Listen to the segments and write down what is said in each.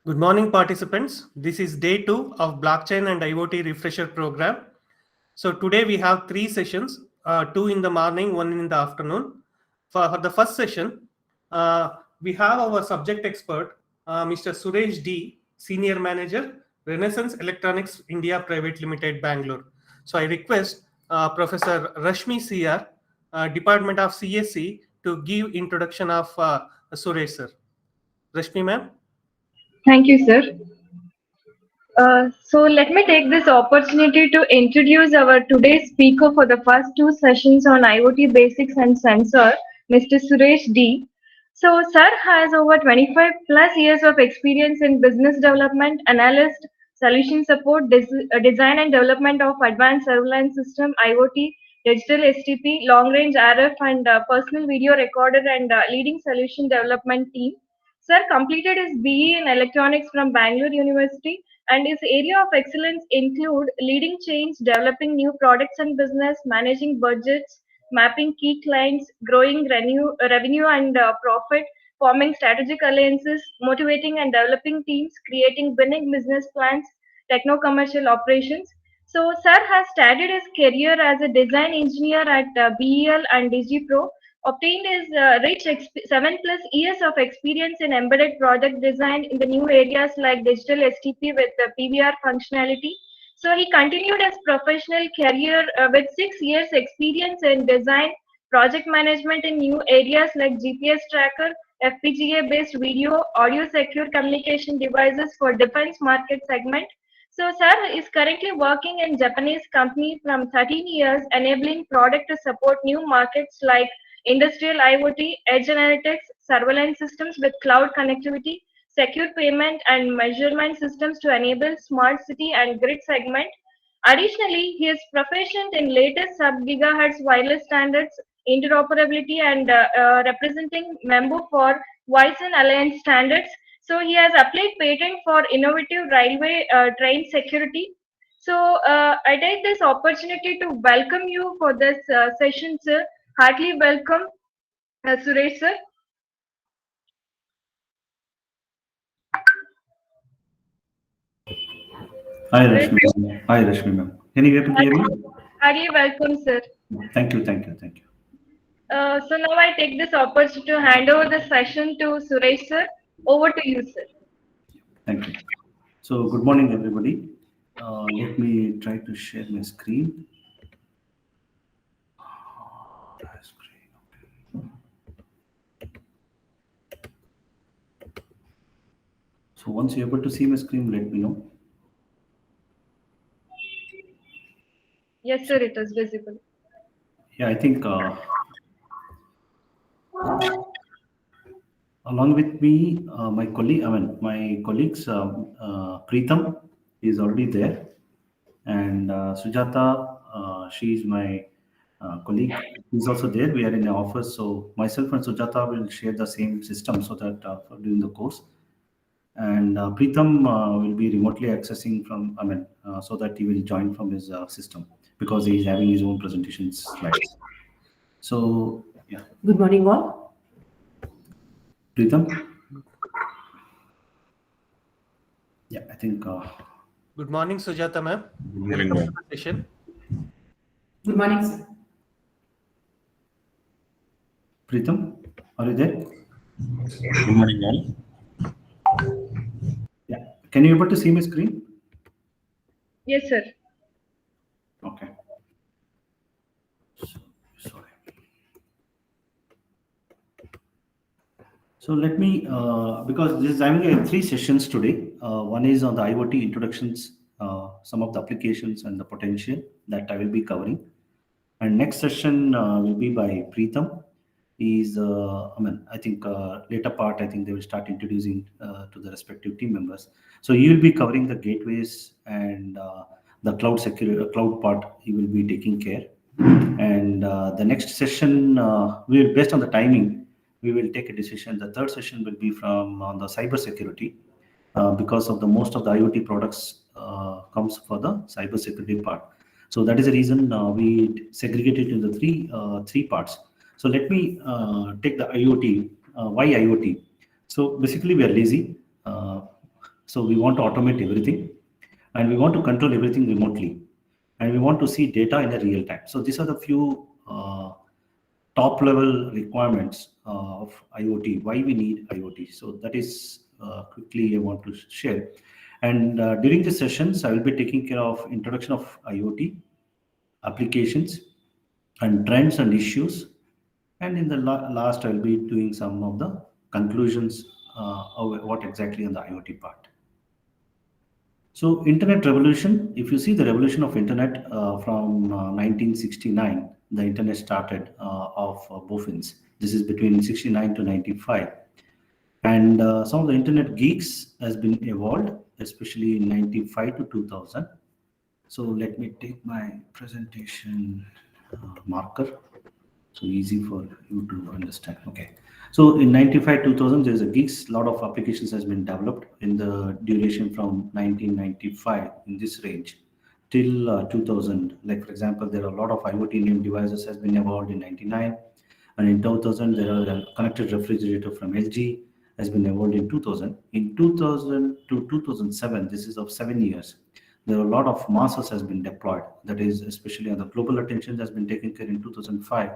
Good morning, participants. This is day 2 of Blockchain and IoT Refresher Program. So today we have 3 sessions, 2 in the morning, 1 in the afternoon. For the first session, we have our subject expert, Mr. Suresh D, Senior Manager, Renaissance Electronics India Private Limited, Bangalore. So I request Professor Rashmi CR, Department of CSC, to give introduction of Suresh sir. Rashmi ma'am. Thank you, sir. So let me take this opportunity to introduce our today's speaker for the first 2 sessions on IoT basics and sensor, Mr. Suresh D. So, sir has over 25 plus years of experience in business development, analyst, solution support, design and development of advanced surveillance system, IoT, digital STP, long range RF and personal video recorder and leading solution development team. Sir completed his BE in electronics from Bangalore University and his area of excellence include leading change, developing new products and business, managing budgets, mapping key clients, growing revenue and profit, forming strategic alliances, motivating and developing teams, creating winning business plans, techno-commercial operations. So, Sir has started his career as a design engineer at BEL and DigiPro, obtained his 7 plus years of experience in embedded product design in the new areas like digital STP with the PVR functionality. So he continued his professional career with 6 years experience in design, project management in new areas like GPS tracker, FPGA based video, audio secure communication devices for defense market segment. So sir is currently working in Japanese company from 13 years, enabling product to support new markets like industrial IoT, edge analytics, surveillance systems with cloud connectivity, secure payment and measurement systems to enable smart city and grid segment. Additionally, he is proficient in latest sub-gigahertz wireless standards, interoperability and representing member for voice and alliance standards. So he has applied patent for innovative railway train security. So I take this opportunity to welcome you for this session, sir. Heartily welcome, Suresh sir. Hi Rashmi ma'am. Hi Rashmi ma'am. Can you able to hear me? Heartily welcome, sir. Thank you, thank you, thank you. So now I take this opportunity to hand over the session to Suresh sir. Over to you, sir. Thank you. So good morning everybody. Let me try to share my screen. So once you're able to see my screen, let me know. Yes, sir, it is visible. Yeah, I think along with me, my colleagues, Preetham is already there, and Sujata, she is my colleague, is also there. We are in the office, so myself and Sujata will share the same system so that during the course. And Preetham will be remotely accessing from, so that he will join from his system because he is having his own presentation slides. So, yeah. Good morning, all. Preetham? Yeah, I think. Good morning, Sujata ma'am. Good morning, Welcome to the session. Good morning, sir. Preetham, are you there? Good morning, all. Yeah. Can you able to see my screen? Yes, sir. Okay. Sorry. So let me, because this is having 3 sessions today. One is on the IoT introductions, some of the applications and the potential that I will be covering. And next session will be by Preetham. He's, I think later part, I think they will start introducing to the respective team members. So he will be covering the gateways and the cloud security, cloud part. He will be taking care. And the next session, we will, based on the timing, we will take a decision. The third session will be from on the cyber security because of the most of the IoT products comes for the cyber security part. So that is the reason we segregated into three parts. So let me take the IoT. Why IoT? So basically we are lazy. So we want to automate everything, and we want to control everything remotely, and we want to see data in a real time. So these are the few top level requirements of IoT, why we need IoT. So that is quickly I want to share. And during the sessions, I will be taking care of introduction of IoT applications and trends and issues. And in the last, I'll be doing some of the conclusions of what exactly on the IoT part. So internet revolution, if you see the revolution of internet from 1969, the internet started of boffins. This is between 69 to 95. And some of the internet geeks has been evolved, especially in 95 to 2000. So let me take my presentation marker. So easy for you to understand. Okay. So in 95, 2000, there's a geeks, lot of applications has been developed in the duration from 1995 in this range till 2000. Like for example, there are a lot of IoT named devices has been evolved in 99. And in 2000, there are a connected refrigerator from LG has been evolved in 2000. In 2000 to 2007, this is of 7 years. There are a lot of masses has been deployed. That is especially on the global attention has been taken care in 2005.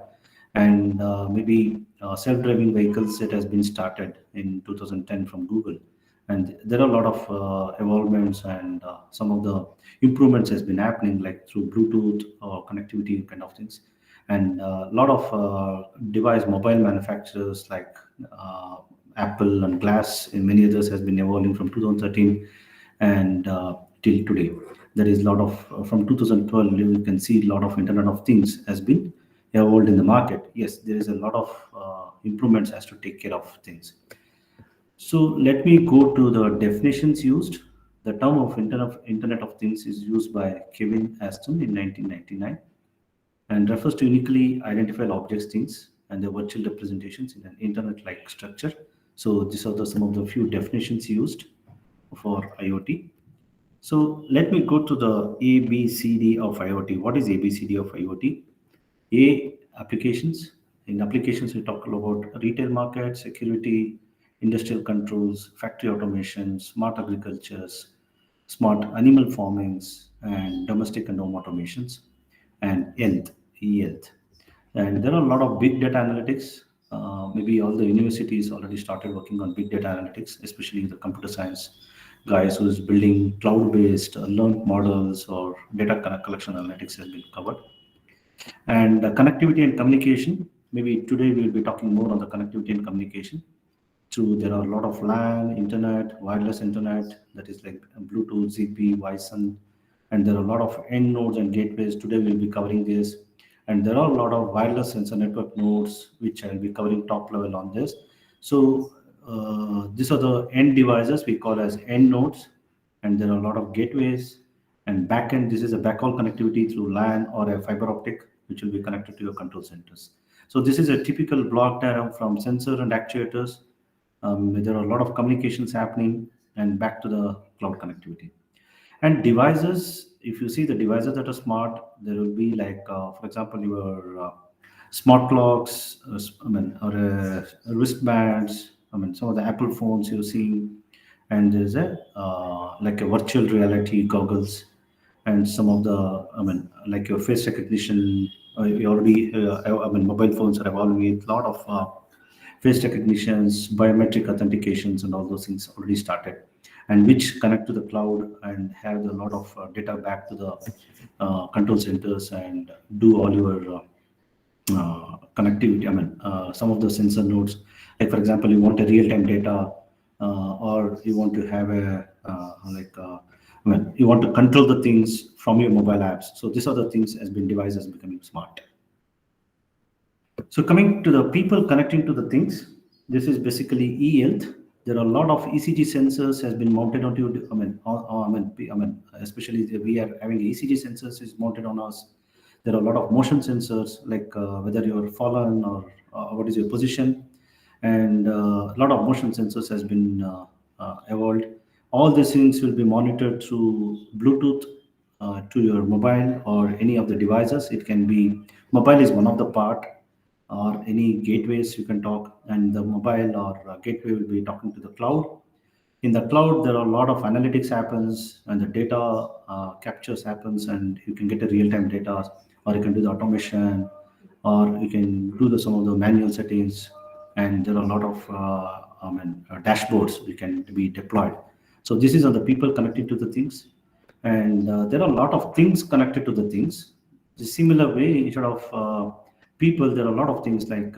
And maybe self-driving vehicles that has been started in 2010 from Google. And there are a lot of evolvements and some of the improvements has been happening like through Bluetooth or connectivity kind of things. And a lot of device mobile manufacturers like Apple and Glass and many others has been evolving from 2013 and till today. There is a lot of, from 2012, you can see a lot of Internet of Things has been evolved in the market. Yes, there is a lot of improvements as to take care of things. So let me go to the definitions used. The term of Internet of Things is used by Kevin Aston in 1999 and refers to uniquely identified objects, things, and their virtual representations in an internet-like structure. So these are some of the few definitions used for IoT. So let me go to the ABCD of IoT. What is ABCD of IoT? A, applications. In applications, we talk about retail market, security, industrial controls, factory automation, smart agricultures, smart animal farmings, and domestic and home automations, and health, e-health. And there are a lot of big data analytics. Maybe all the universities already started working on big data analytics, especially the computer science guys who is building cloud-based learned models or data collection analytics has been covered. And connectivity and communication, maybe today we'll be talking more on the connectivity and communication. There are a lot of LAN, internet, wireless internet, that is like Bluetooth, ZigBee, Wi-Fi, and there are a lot of end nodes and gateways. Today we'll be covering this. And there are a lot of wireless sensor network nodes, which I'll be covering top level on this. So these are the end devices we call as end nodes, and there are a lot of gateways. And backend, this is a backhaul connectivity through LAN or a fiber optic, which will be connected to your control centers. So this is a typical block diagram from sensor and actuators. There are a lot of communications happening and back to the cloud connectivity. And devices, if you see the devices that are smart, there will be like, for example, your smart clocks, or wristbands. Some of the Apple phones you're seeing, and there's a like a virtual reality goggles, and some of the, like your face recognition. You already, mobile phones are evolving with a lot of face recognitions, biometric authentications, and all those things already started, and which connect to the cloud and have a lot of data back to the control centers and do all your connectivity. Some of the sensor nodes, like for example, you want a real-time data, or you want to have a you want to control the things from your mobile apps. So these are the things has been devices becoming smart. So coming to the people connecting to the things, this is basically e-health. There are a lot of ECG sensors has been mounted onto, especially we are having ECG sensors is mounted on us. There are a lot of motion sensors, like whether you're fallen or what is your position, and a lot of motion sensors has been evolved. All these things will be monitored through Bluetooth to your mobile or any of the devices. It can be, mobile is one of the part, or any gateways you can talk, and the mobile or gateway will be talking to the cloud. In the cloud, there are a lot of analytics happens and the data captures happens, and you can get a real-time data, or you can do the automation, or you can do some of the manual settings, and there are a lot of dashboards we can be deployed. So this is on the people connected to the things, and there are a lot of things connected to the things. The similar way, instead of people, there are a lot of things like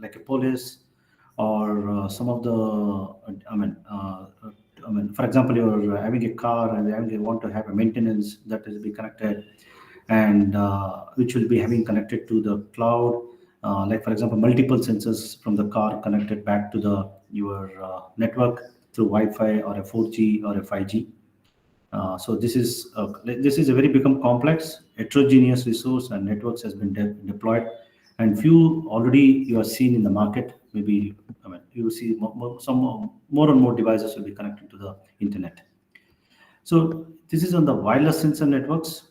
like a police, or some of the for example, you're having a car and you want to have a maintenance that is be connected, and which will be having connected to the cloud. Like for example, multiple sensors from the car connected back to the your network through Wi-Fi or a 4G or a 5G. So this is a very become complex, heterogeneous resource, and networks has been deployed, and few already you are seen in the market. Maybe you will see more and more devices will be connected to the internet. So this is on the wireless sensor networks.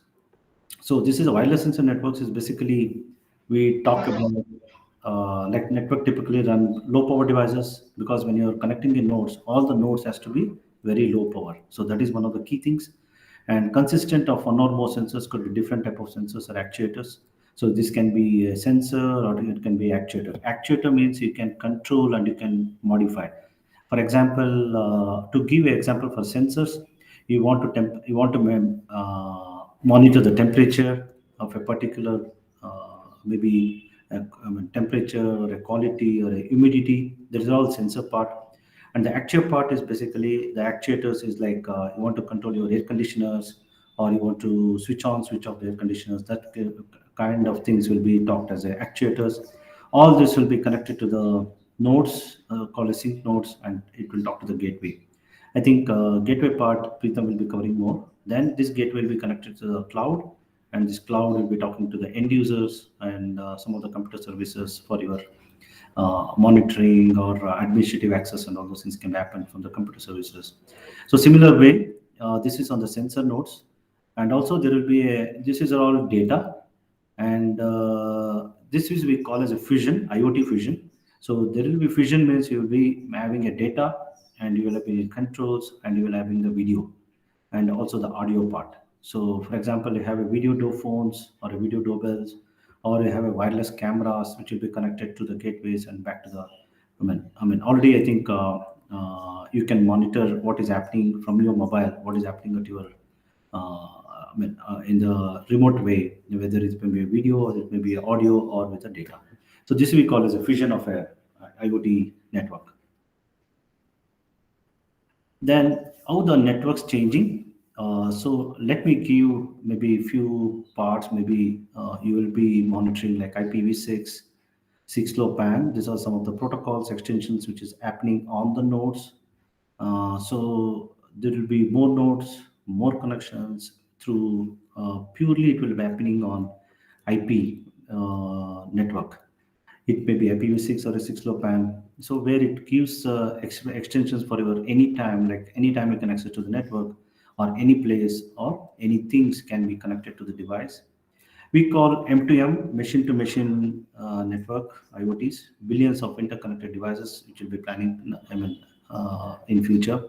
So this is a wireless sensor networks is basically we talk about like network typically run low power devices, because when you're connecting the nodes, all the nodes has to be very low power. So that is one of the key things, and consistent of one or more sensors could be different type of sensors or actuators. So this can be a sensor or it can be actuator. Actuator means you can control and you can modify. For example, to give an example for sensors, you want to monitor the temperature of a particular maybe temperature or a quality or a humidity. There is all sensor part, and the actuator part is basically the actuators is like you want to control your air conditioners, or you want to switch on switch off the air conditioners. That kind of things will be talked as actuators. All this will be connected to the nodes called as sync nodes, and it will talk to the gateway. I think gateway part Preetham will be covering more. Then this gateway will be connected to the cloud, and this cloud will be talking to the end users and some of the computer services for your monitoring or administrative access, and all those things can happen from the computer services. So similar way, this is on the sensor nodes, and also there will be this is all data, and this is we call as a fusion, IoT fusion. So there will be fusion means you will be having a data, and you will have controls, and you will having the video, and also the audio part. So for example, you have a video door phones or a video doorbells, or you have a wireless cameras which will be connected to the gateways and back to the already I think you can monitor what is happening from your mobile, what is happening at your in the remote way, whether it may be a video or it may be audio or with the data. So this we call as a fusion of a IoT network. Then how the network's changing. So let me give maybe a few parts. Maybe you will be monitoring like IPv6, 6LoWPAN. These are some of the protocols extensions which is happening on the nodes. So there will be more nodes, more connections through purely it will be happening on IP network. It may be IPv6 or a 6LoWPAN. So where it gives extensions for your anytime, like anytime you can access to the network, or any place or any things can be connected to the device. We call M2M, machine-to-machine network, IoTs, billions of interconnected devices which will be planning in future,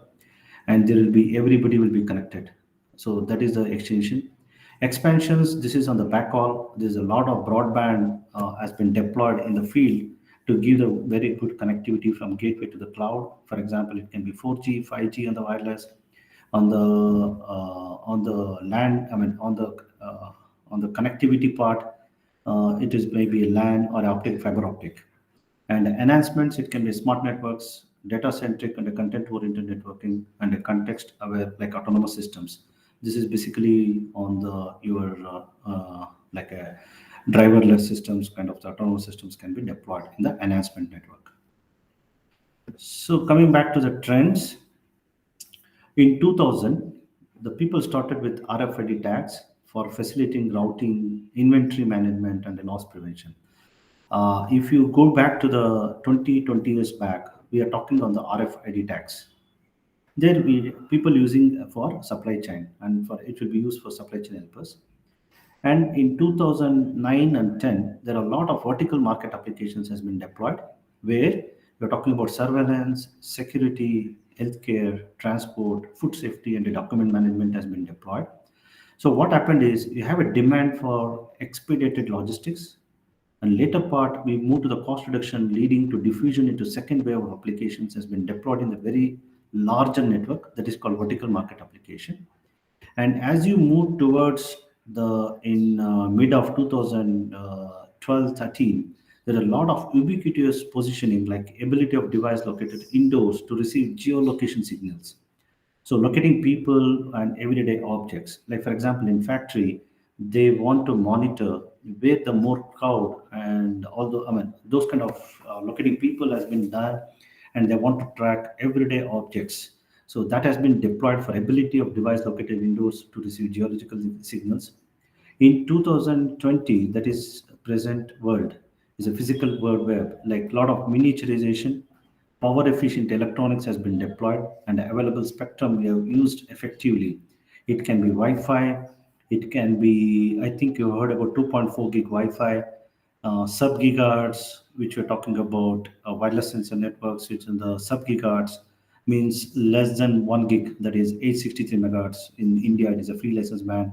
and there will be everybody will be connected. So that is the extension. Expansions, this is on the backhaul. There's a lot of broadband has been deployed in the field to give the very good connectivity from gateway to the cloud. For example, it can be 4G, 5G on the wireless, on the LAN. On the connectivity part, it is maybe a LAN or optic, fiber optic. And enhancements, it can be smart networks, data centric and a content oriented networking, and a context aware like autonomous systems. This is basically on the your like a driverless systems, kind of the autonomous systems can be deployed in the enhancement network. So coming back to the trends, in 2000, the people started with RFID tags for facilitating routing, inventory management, and the loss prevention. If you go back to the 20 years back, we are talking on the RFID tags. There we people using for supply chain, and for it will be used for supply chain helpers. And in 2009 and 10, there are a lot of vertical market applications has been deployed, where we're talking about surveillance, security, healthcare, transport, food safety, and the document management has been deployed. So what happened is you have a demand for expedited logistics, and later part we move to the cost reduction, leading to diffusion into second wave of applications has been deployed in the very larger network that is called vertical market application. And as you move towards the in mid of 2012-13, there are a lot of ubiquitous positioning, like ability of device located indoors to receive geolocation signals. So locating people and everyday objects, like for example, in factory, they want to monitor where the more crowd and although those kind of locating people has been done, and they want to track everyday objects. So that has been deployed for ability of device located indoors to receive geological signals. In 2020, that is present world, is a physical world web, like a lot of miniaturization, power efficient electronics has been deployed, and the available spectrum we have used effectively. It can be Wi-Fi, it can be, I think you heard about 2.4 gig Wi-Fi, sub gigahertz, which we're talking about, wireless sensor networks, which in the sub gigahertz means less than 1 gig, that is 863 megahertz. In India, it is a free license band.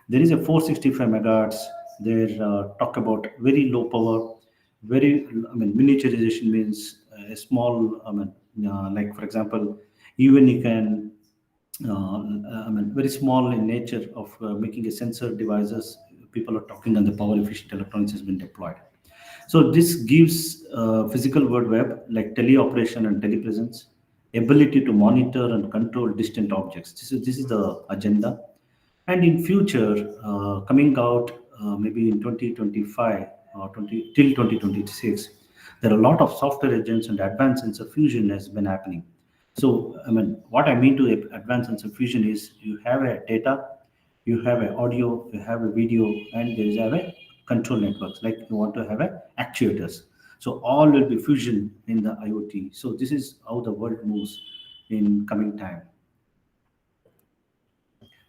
There is a 465 megahertz. There talk about very low power, very, miniaturization means a small, like for example, even you can, very small in nature of making a sensor devices. People are talking, and the power efficient electronics has been deployed. So this gives physical world web like teleoperation and telepresence, ability to monitor and control distant objects. This is the agenda. And in future, coming out maybe in 2025 or 2026, there are a lot of software agents and advanced sensor fusion has been happening. So, what I mean to advanced sensor fusion is you have a data, you have a audio, you have a video, and there is a control networks, like you want to have a actuators. So all will be fusion in the IoT. So this is how the world moves in coming time.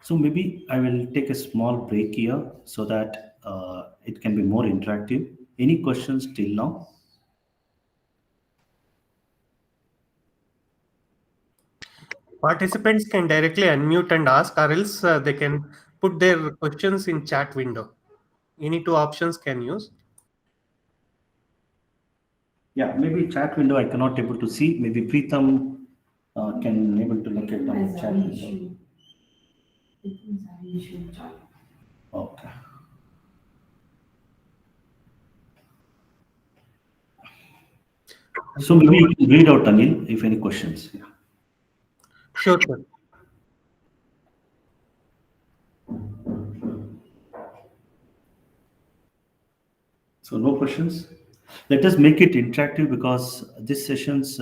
So maybe I will take a small break here so that it can be more interactive. Any questions till now? Participants can directly unmute and ask, or else they can put their questions in chat window. Any two options can use. Yeah, maybe chat window I cannot able to see. Maybe Preetham can able to look at the chat window. Okay. So maybe you can read out, Anil, if any questions. Yeah. Sure, sir. So no questions. Let us make it interactive, because these sessions,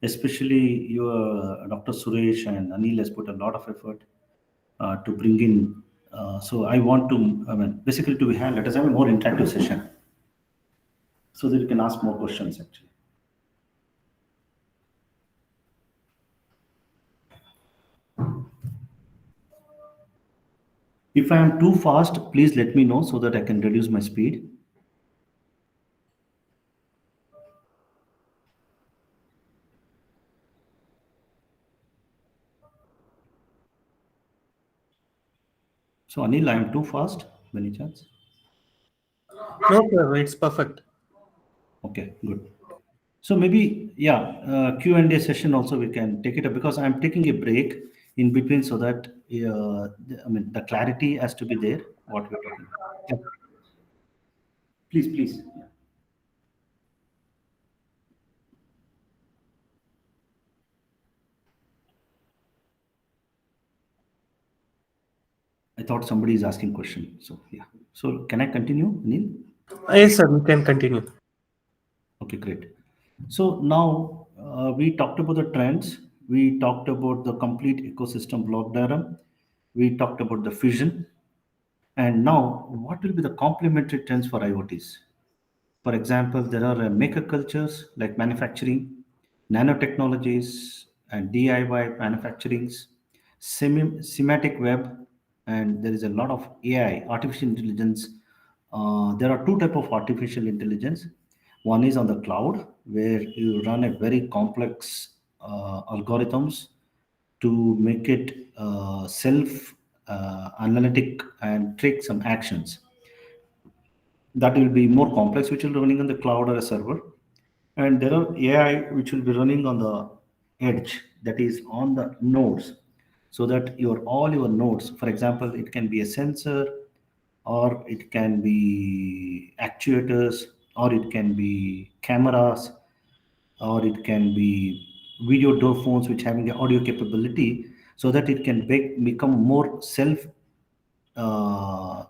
especially your Dr. Suresh and Anil has put a lot of effort to bring in. So I want to, basically to be had, let us have a more interactive session so that you can ask more questions actually. If I am too fast, please let me know so that I can reduce my speed. So Anil, I am too fast, any chance? No, sir, it's perfect. Okay, good. So maybe, yeah, Q&A session also we can take it up, because I'm taking a break in between so that, the clarity has to be there, what we're talking about. Yeah. Please, please. Yeah. I thought somebody is asking question. So, yeah. So can I continue, Neil? Yes, sir, we can continue. Okay, great. So now we talked about the trends. We talked about the complete ecosystem block diagram. We talked about the fusion. And now what will be the complementary trends for IoTs? For example, there are maker cultures like manufacturing, nanotechnologies, and DIY manufacturings, semantic web, and there is a lot of AI, artificial intelligence. There are two type of artificial intelligence. One is on the cloud, where you run a very complex algorithms to make it self analytic and take some actions. That will be more complex, which will be running on the cloud or a server. And there are AI which will be running on the edge, that is on the nodes, so that all your nodes, for example, it can be a sensor, or it can be actuators, or it can be cameras, or it can be video door phones which having the audio capability, so that it can become more self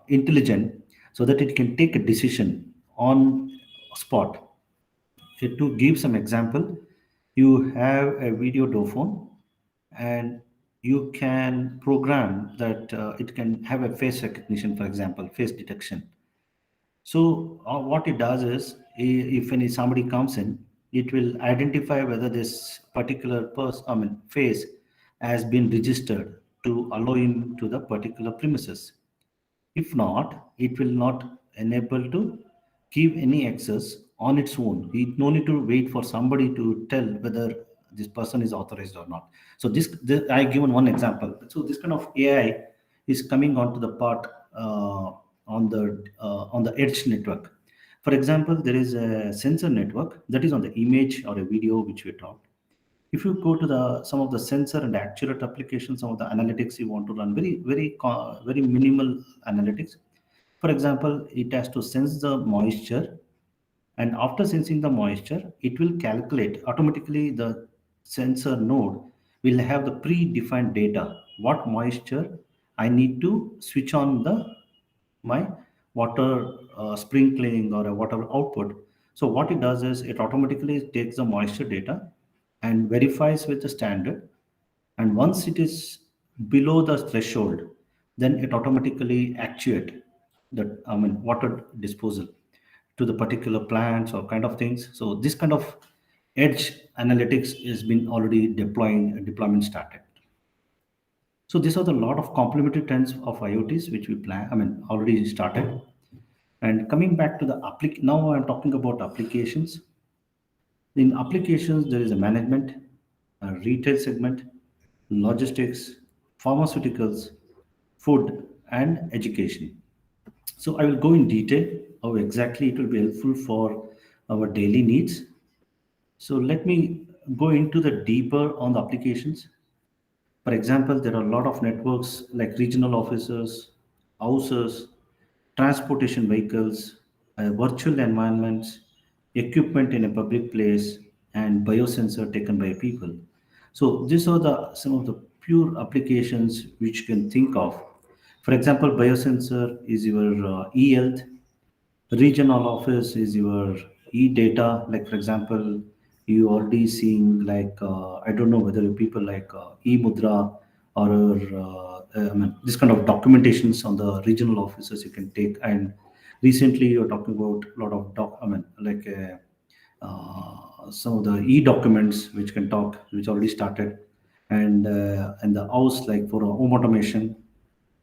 intelligent, so that it can take a decision on spot. To give some example, you have a video door phone, and you can program that it can have a face recognition, for example, face detection. So what it does is, if somebody comes in, it will identify whether this particular face has been registered to allow him to the particular premises. If not, it will not enable to give any access on its own. We no need to wait for somebody to tell whether this person is authorized or not. So this I given one example. So this kind of AI is coming onto the part on the edge network. For example, there is a sensor network that is on the image or a video which we talked. If you go to some of the sensor and actuator applications, some of the analytics you want to run, very minimal analytics. For example, it has to sense the moisture, and after sensing the moisture, it will calculate automatically. The sensor node will have the predefined data, what moisture I need to switch on my water sprinkling or a water output. So what it does is, it automatically takes the moisture data and verifies with the standard, and once it is below the threshold, then it automatically actuate the water disposal to the particular plants or kind of things. So this kind of edge analytics has been already deployment started. So these are the lot of complementary trends of IoTs which we already started. And coming back to the now I'm talking about applications. In applications, there is a management, a retail segment, logistics, pharmaceuticals, food, and education. So I will go in detail how exactly it will be helpful for our daily needs. So let me go into the deeper on the applications. For example, there are a lot of networks like regional offices, houses, transportation vehicles, virtual environments, equipment in a public place, and biosensor taken by people. So these are some of the pure applications which you can think of. For example, biosensor is your e-health, regional office is your e-data. Like for example, you already seeing like I don't know whether people like e-mudra or this kind of documentations on the regional offices you can take. And recently you're talking about a lot of some of the e-documents which already started, and the house, like for home automation.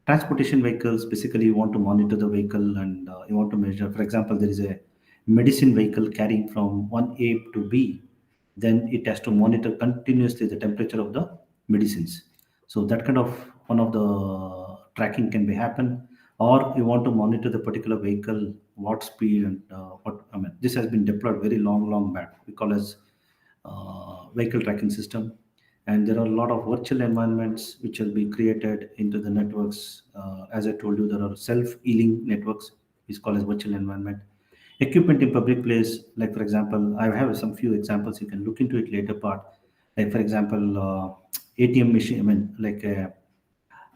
Transportation vehicles, basically you want to monitor the vehicle, and you want to measure. For example, there is a medicine vehicle carrying from one A to B, then it has to monitor continuously the temperature of the medicines. So that kind of one of the tracking can be happen. Or you want to monitor the particular vehicle, what speed and this has been deployed very long back. We call as vehicle tracking system. And there are a lot of virtual environments which will be created into the networks. As I told you, there are self-healing networks, is called as virtual environment. Equipment in public place, like for example, I have some few examples. You can look into it later part. Like for example, ATM machine.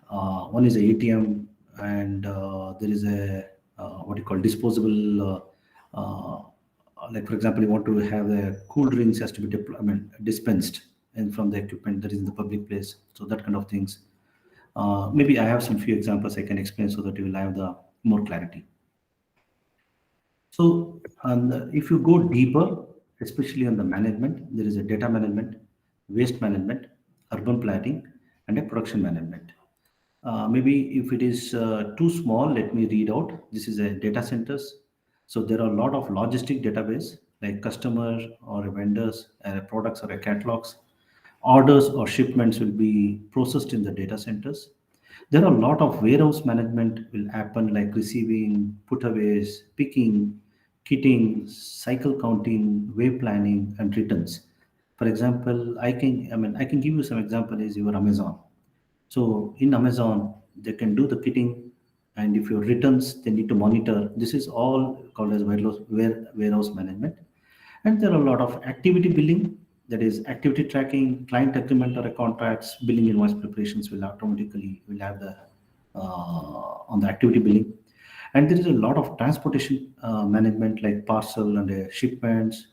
One is a ATM, and there is a what you call disposable. Like for example, you want to have the cool drinks has to be dispensed and from the equipment that is in the public place. So that kind of things. Maybe I have some few examples I can explain so that you will have the more clarity. So if you go deeper, especially on the management, there is a data management, waste management, urban planning, and a production management. Maybe if it is too small, let me read out. This is a data centers. So there are a lot of logistic database like customer or vendors, products or catalogs. orders or shipments will be processed in the data centers. There are a lot of warehouse management will happen, like receiving, putaways, picking, kitting, cycle counting, way planning, and returns. For example, I can give you some example is your Amazon. So in Amazon, they can do the kitting, and if your returns, they need to monitor. This is all called as warehouse management. And there are a lot of activity billing, that is activity tracking, client agreement or contracts, billing invoice preparations will have the on the activity billing. And there is a lot of transportation management, like parcel and shipments,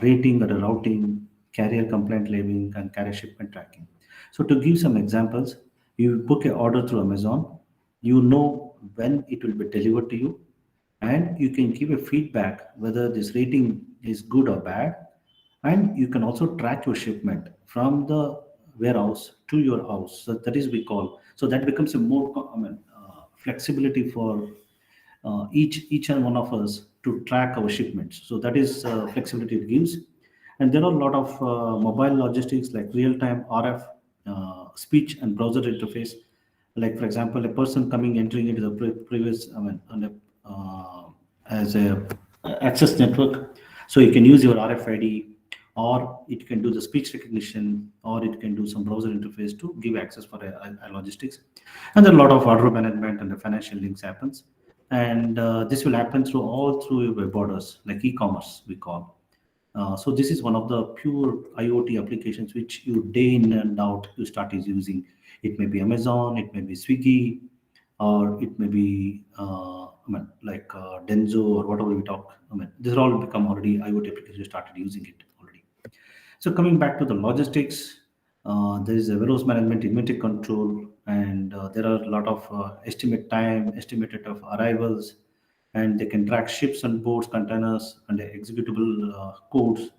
rating or routing, carrier complaint labeling, and carrier shipment tracking. So to give some examples, you book an order through Amazon, you know when it will be delivered to you, and you can give a feedback whether this rating is good or bad, and you can also track your shipment from the warehouse to your house. So that is we call, so that becomes a more flexibility for each and one of us to track our shipments. So that is flexibility it gives. And there are a lot of mobile logistics, like real-time RF, speech and browser interface. Like for example, a person coming entering into the previous on a, as a access network, so you can use your RFID, or it can do the speech recognition, or it can do some browser interface to give access for a logistics. And there are a lot of order management and the financial links happens. And this will happen through all through your web orders, like e-commerce we call. So this is one of the pure IoT applications which you day in and out you start is using. It may be Amazon, it may be Swiggy, or it may be Denso or whatever we talk. These are all become already IoT applications. You started using it already. So coming back to the logistics, there is a warehouse management, inventory control, and there are a lot of estimate time, estimated of arrivals, and they can track ships and boats, containers, and the executable codes.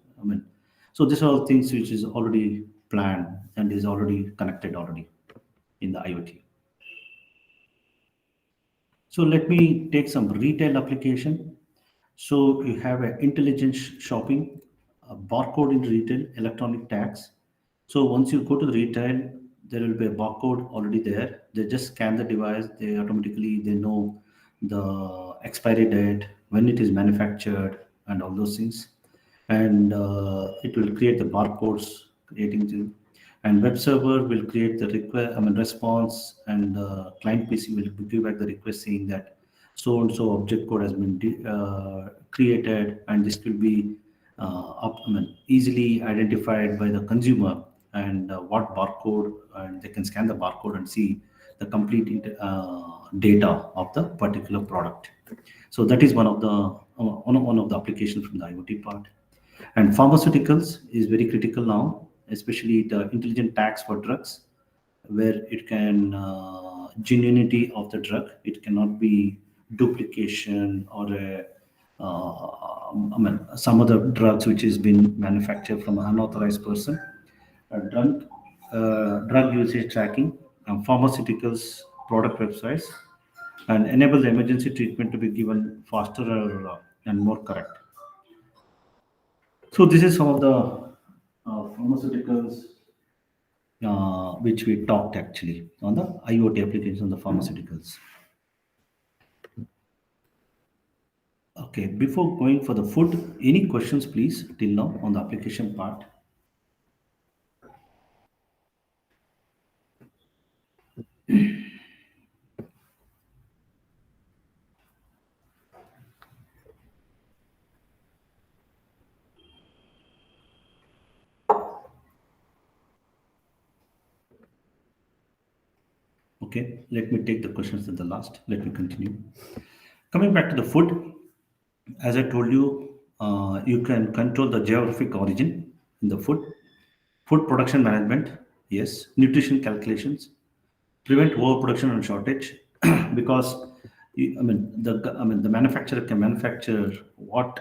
So these are all things which is already planned and is already connected already in the IoT. So let me take some retail application. So you have an intelligent shopping, a barcode in retail, electronic tags. So once you go to the retail, there will be a barcode already there. They just scan the device. They know the expiry date, when it is manufactured, and all those things. And it will create the barcodes, creating the, and web server will create the response, and the client PC will give back the request saying that so and so object code has been created, and this will be easily identified by the consumer, and what barcode, and they can scan the barcode and see the complete data of the particular product. So that is one of the applications from the IoT part. And pharmaceuticals is very critical now, especially the intelligent tags for drugs, where it can genuinity of the drug. It cannot be duplication or some other drugs which has been manufactured from an unauthorized person. Drug usage tracking, pharmaceuticals product websites, and enable the emergency treatment to be given faster and more correct. So this is some of the pharmaceuticals which we talked actually on the IoT applications on the pharmaceuticals. Okay, before going for the food, any questions please till now on the application part? Okay, let me take the questions at the last. Let me continue. Coming back to the food, as I told you, you can control the geographic origin in the food production management, yes, nutrition calculations, prevent overproduction and shortage, because the manufacturer can manufacture what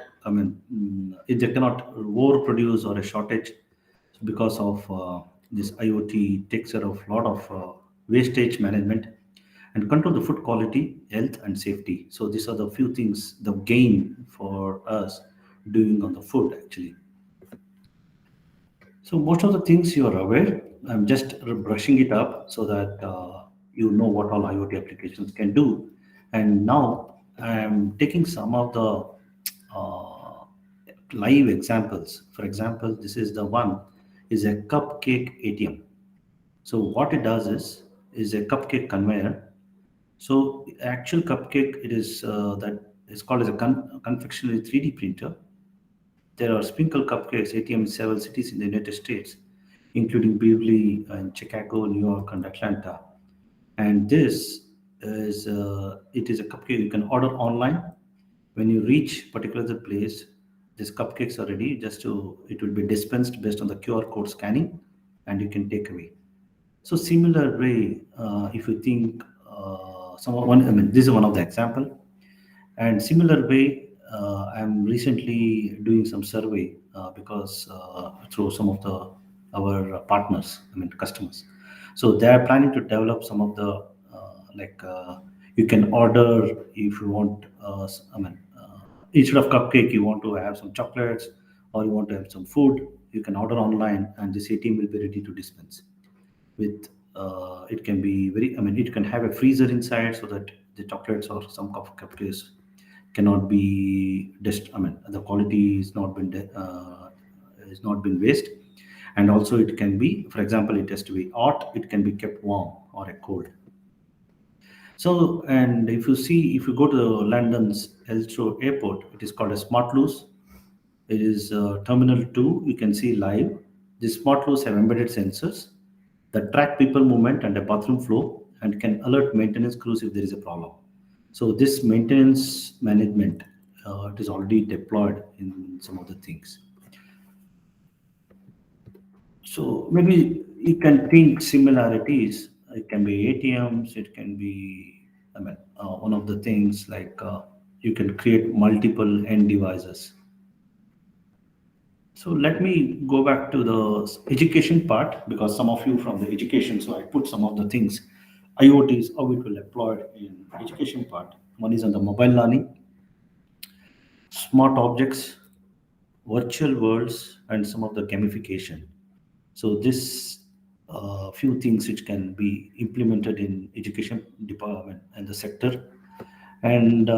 if they cannot overproduce or a shortage because of this IoT takes care of a lot of wastage management, and control the food quality, health, and safety. So these are the few things, the gain for us doing on the food actually. So most of the things you are aware. I'm just brushing it up so that you know what all IoT applications can do. And now I'm taking some of the uh, live examples. For example, this is the one is a cupcake ATM. So what it does is a cupcake conveyor. So actual cupcake, it is that is called as a confectionery 3D printer. There are sprinkle cupcakes ATM in several cities in the United States, including Beverly and Chicago, New York, and Atlanta. And this is it is a cupcake you can order online. When you reach particular place, these cupcakes are ready. Just to it will be dispensed based on the QR code scanning, and you can take away. So similar way, if you think someone, I mean, this is one of the example. And similar way, I'm recently doing some survey because through some of the our partners, I mean customers. So they are planning to develop some of the you can order if you want. Instead of cupcake, you want to have some chocolates or you want to have some food. You can order online, and this ATM will be ready to dispense with it can be very, I mean, it can have a freezer inside so that the chocolates or some cupcakes cannot be I mean the quality is not been waste. And also it can be, for example, it has to be hot, it can be kept warm or a cold. So, and if you go to London's Heathrow airport, it is called a smart loose. It is terminal 2, you can see live. These smart loose have embedded sensors that track people movement and a bathroom flow and can alert maintenance crews if there is a problem. So this maintenance management, it is already deployed in some of the things. So maybe you can think similarities. It can be ATMs. It can be, I mean, one of the things like you can create multiple end devices. So let me go back to the education part because some of you from the education, so I put some of the things. IoT is how it will deploy in education part. One is on the mobile learning, smart objects, virtual worlds, and some of the gamification. So this few things which can be implemented in education department and the sector. And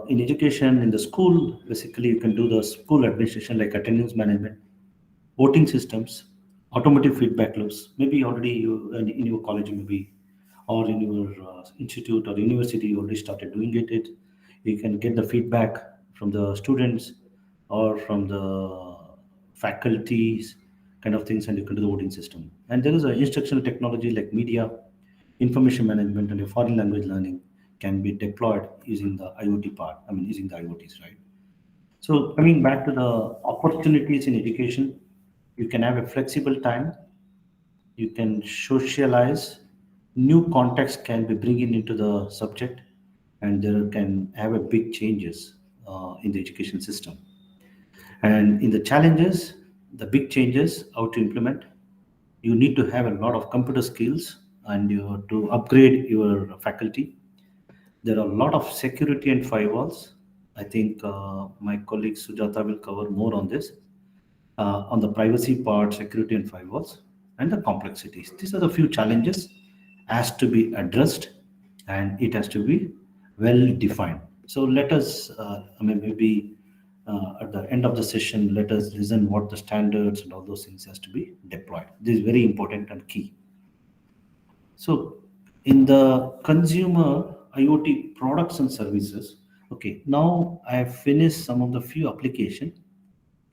in education, in the school, basically you can do the school administration like attendance management, voting systems, automatic feedback loops. Maybe already you in your college, maybe, or in your institute or university, you already started doing it. You can get the feedback from the students or from the faculties, kind of things, and you can do the voting system. And there is an instructional technology like media, information management, and a foreign language learning can be deployed using the IoT part. I mean, using the IoTs, right? So coming back to the opportunities in education, you can have a flexible time, you can socialize, new context can be bringing into the subject, and there can have a big changes in the education system. And in the challenges, the big changes, how to implement, you need to have a lot of computer skills and you have to upgrade your faculty. There are a lot of security and firewalls. I think my colleague Sujata will cover more on this, on the privacy part, security and firewalls, and the complexities. These are the few challenges has to be addressed, and it has to be well defined. So let us, maybe at the end of the session, let us listen what the standards and all those things has to be deployed. This is very important and key. So in the consumer IoT products and services, okay, now I have finished some of the few application.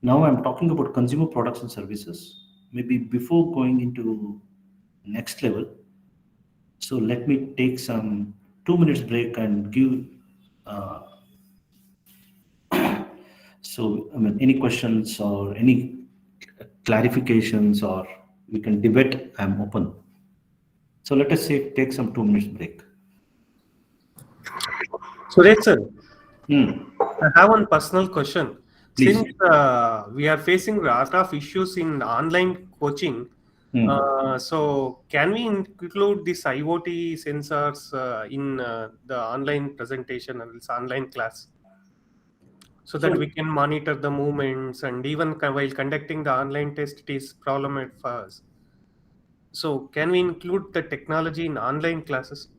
Now I'm talking about consumer products and services. Maybe before going into next level, so let me take some 2 minutes break and give. So I mean, any questions or any clarifications, or we can debate. I'm open. So let us say take some 2 minutes break. Suresh sir, Hmm. I have one personal question. Please. Since we are facing a lot of issues in online coaching, so can we include these IoT sensors in the online presentation and this online class? so that So- we can monitor the movements, and even while conducting the online test, it is problem at first. So can we include the technology in online classes?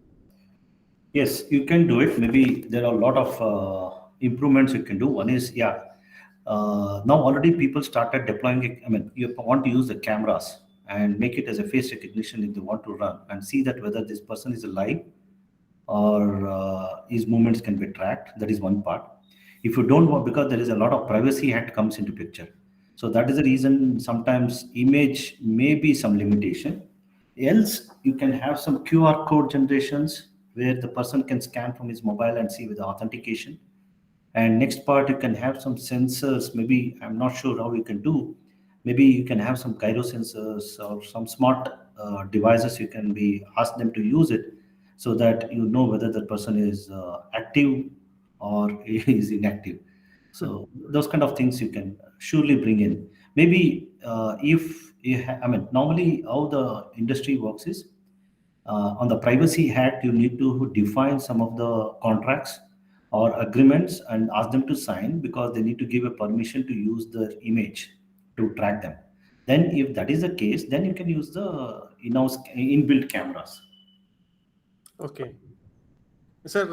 Yes, you can do it. Maybe there are a lot of improvements you can do. One is, now already people started deploying it. I mean, you want to use the cameras and make it as a face recognition if they want to run and see that whether this person is alive or his movements can be tracked. That is one part. If you don't want, because there is a lot of privacy act comes into picture. So that is the reason sometimes image may be some limitation. Else, you can have some QR code generations where the person can scan from his mobile and see with the authentication. And next part, you can have some sensors. Maybe I'm not sure how you can do. Maybe you can have some gyro sensors or some smart devices. You can be ask them to use it so that you know whether the person is active or is inactive. So those kind of things you can surely bring in. Maybe if you I mean, normally how the industry works is on the Privacy Act, you need to define some of the contracts or agreements and ask them to sign because they need to give a permission to use the image to track them. Then, if that is the case, then you can use the in-house inbuilt cameras. Okay. Sir,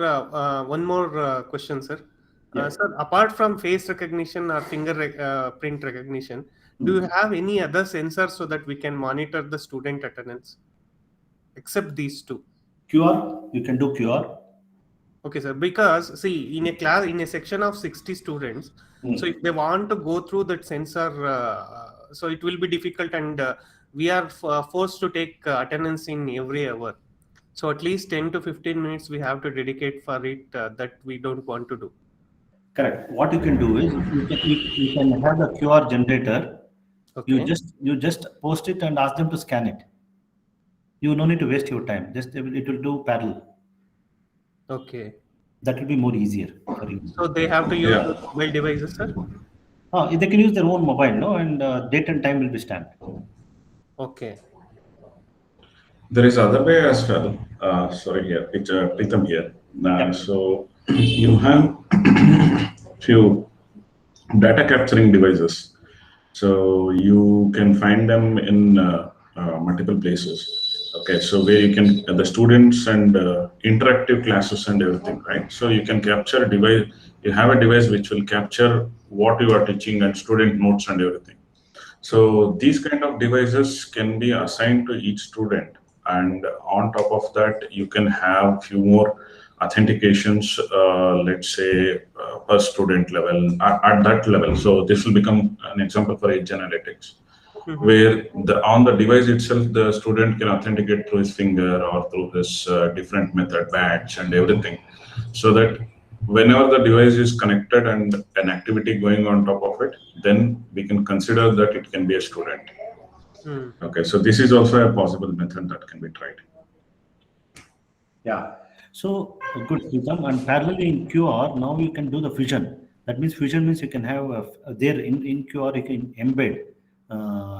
one more question, sir. Yeah. Sir, apart from face recognition or print recognition, do you have any other sensors so that we can monitor the student attendance, except these two? QR, you can do QR. Okay, sir. Because see, in a class, in a section of 60 students, so if they want to go through that sensor, so it will be difficult, and we are forced to take attendance in every hour. So at least 10 to 15 minutes we have to dedicate for it, that we don't want to do. Correct. What you can do is you can have the QR generator. Okay. You just post it and ask them to scan it. You don't need to waste your time. Just it will do parallel. Okay. That will be more easier for you. So they have to use Yeah. the mobile devices, sir? They can use their own mobile, no, and date and time will be stamped. Okay. There is other way as well. Sorry, here, it's Pritham here. Yeah. So you have few data capturing devices. So you can find them in multiple places. Okay, so where you can the students and interactive classes and everything, right? So you can capture a device. You have a device which will capture what you are teaching and student notes and everything. So these kind of devices can be assigned to each student, and on top of that, you can have few more authentications, let's say per student level at that level. So this will become an example for Edge Analytics, where on the device itself, the student can authenticate through his finger or through his different method, badge and everything, so that whenever the device is connected and an activity going on top of it, then we can consider that it can be a student. Okay, so this is also a possible method that can be tried. Yeah. So good, Pritam. And parallelly in QR, now you can do the fusion. That means fusion means you can have there in QR you can embed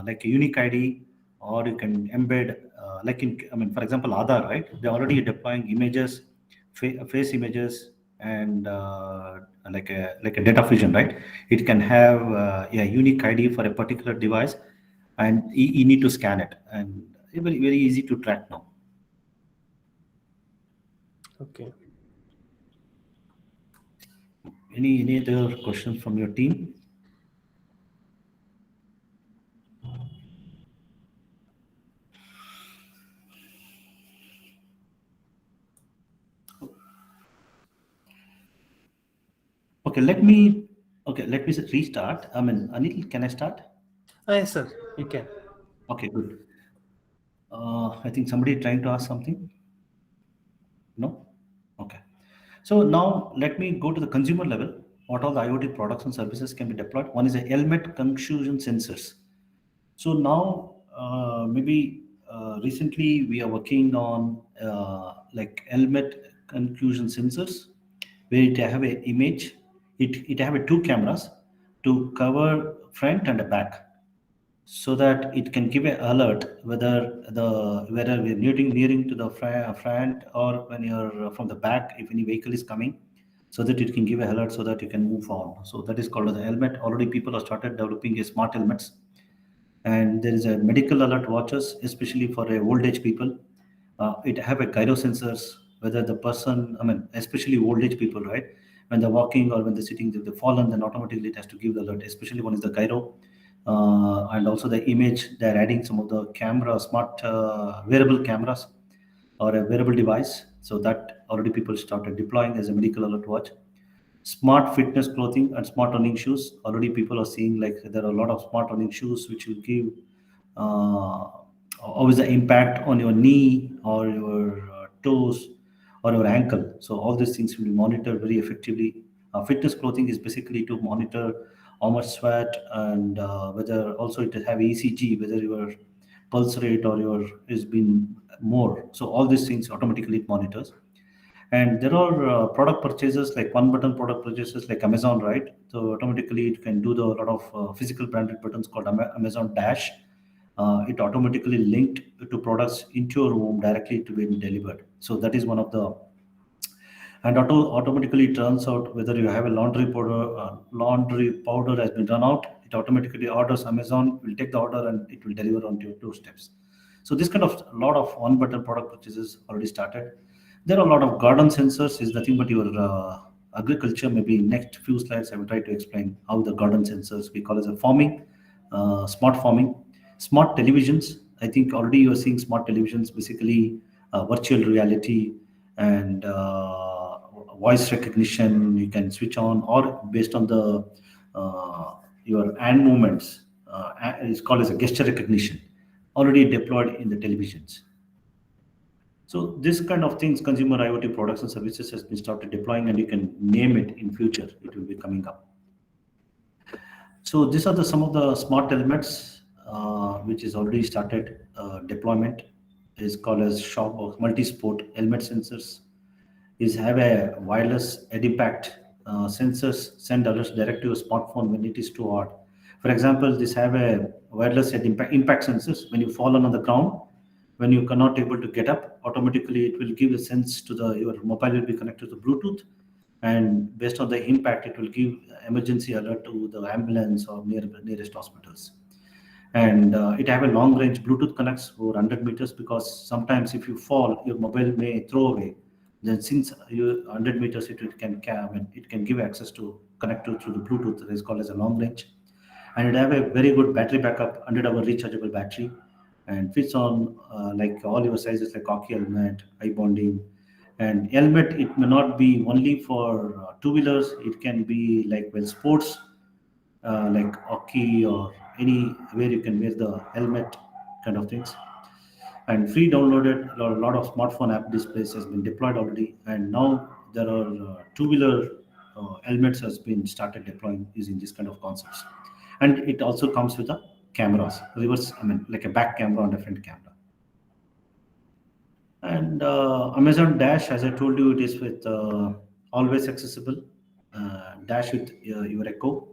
like a unique ID, or you can embed like in, I mean, for example, Aadhaar, right? They're already deploying images, face images, and like a data fusion, right? It can have a unique ID for a particular device, and you need to scan it, and it's very, very easy to track now. Okay. Any other questions from your team? Okay, let me restart. I mean, Anil, can I start? Yes, sir. You can. Okay, good. I think somebody trying to ask something. No? Okay. So now let me go to the consumer level. What all the IoT products and services can be deployed? One is a helmet concussion sensors. So now maybe recently we are working on like helmet concussion sensors, where it have a image. It have a two cameras to cover front and the back, so that it can give an alert whether we're nearing to the front, or when you're from the back, if any vehicle is coming. so that it can give a alert so that you can move on. So that is called as a helmet. Already people have started developing a smart helmets, and there is a medical alert watches, especially for old age people. It have a gyro sensors, whether the person, especially old age people, right? When they're walking or when they're sitting, if they fallen, then automatically it has to give the alert. Especially one is the gyro, and also the image. They're adding some of the camera, smart wearable cameras or a wearable device. So that already people started deploying as a medical alert watch. Smart fitness clothing and smart running shoes. Already people are seeing like there are a lot of smart running shoes which will give always the impact on your knee or your toes or your ankle. So all these things will be monitored very effectively. Fitness clothing is basically to monitor how much sweat and whether also it have ECG, whether your pulse rate or your is been more. So all these things automatically it monitors. And there are product purchases like one button product purchases like Amazon, right? So automatically it can do the lot of physical branded buttons called Amazon Dash. It automatically linked to products into your home directly to be delivered. So that is one of the, and automatically turns out whether you have a laundry powder has been run out. It automatically orders. Amazon will take the order and it will deliver onto your doorsteps. So this kind of lot of one button product purchases already started. There are a lot of garden sensors. Is nothing but your agriculture. Maybe next few slides I will try to explain how the garden sensors we call as a farming, smart farming, smart televisions. I think already you are seeing smart televisions, basically virtual reality and voice recognition. You can switch on or based on the your hand movements. It's called as a gesture recognition. Already deployed in the televisions. So this kind of things, consumer IoT products and services has been started deploying, and you can name it in future. It will be coming up. So these are some of the smart helmets which is already started deployment. Is called as shop or multi-sport helmet sensors. Is have a wireless head impact sensors send alerts direct to your smartphone when it is too hard. For example, this have a wireless head impact sensors. When you fall on the ground, when you cannot able to get up, automatically it will give a sense to your mobile will be connected to Bluetooth, and based on the impact, it will give emergency alert to the ambulance or nearest hospitals. And it have a long range Bluetooth connects for 100 meters, because sometimes if you fall, your mobile may throw away. Then since you 100 meters, it can give access to connect to through the Bluetooth. That is called as a long range. And it have a very good battery backup, 100-hour rechargeable battery, and fits on like all your sizes like hockey helmet, eye bonding. And helmet, it may not be only for two-wheelers. It can be like sports like hockey or any where you can wear the helmet kind of things. And free downloaded a lot of smartphone app displays has been deployed already, and now there are two-wheeler helmets has been started deploying using this kind of concepts. And it also comes with the cameras, reverse, like a back camera and a front camera. And Amazon Dash, as I told you, it is with always accessible Dash with your Echo.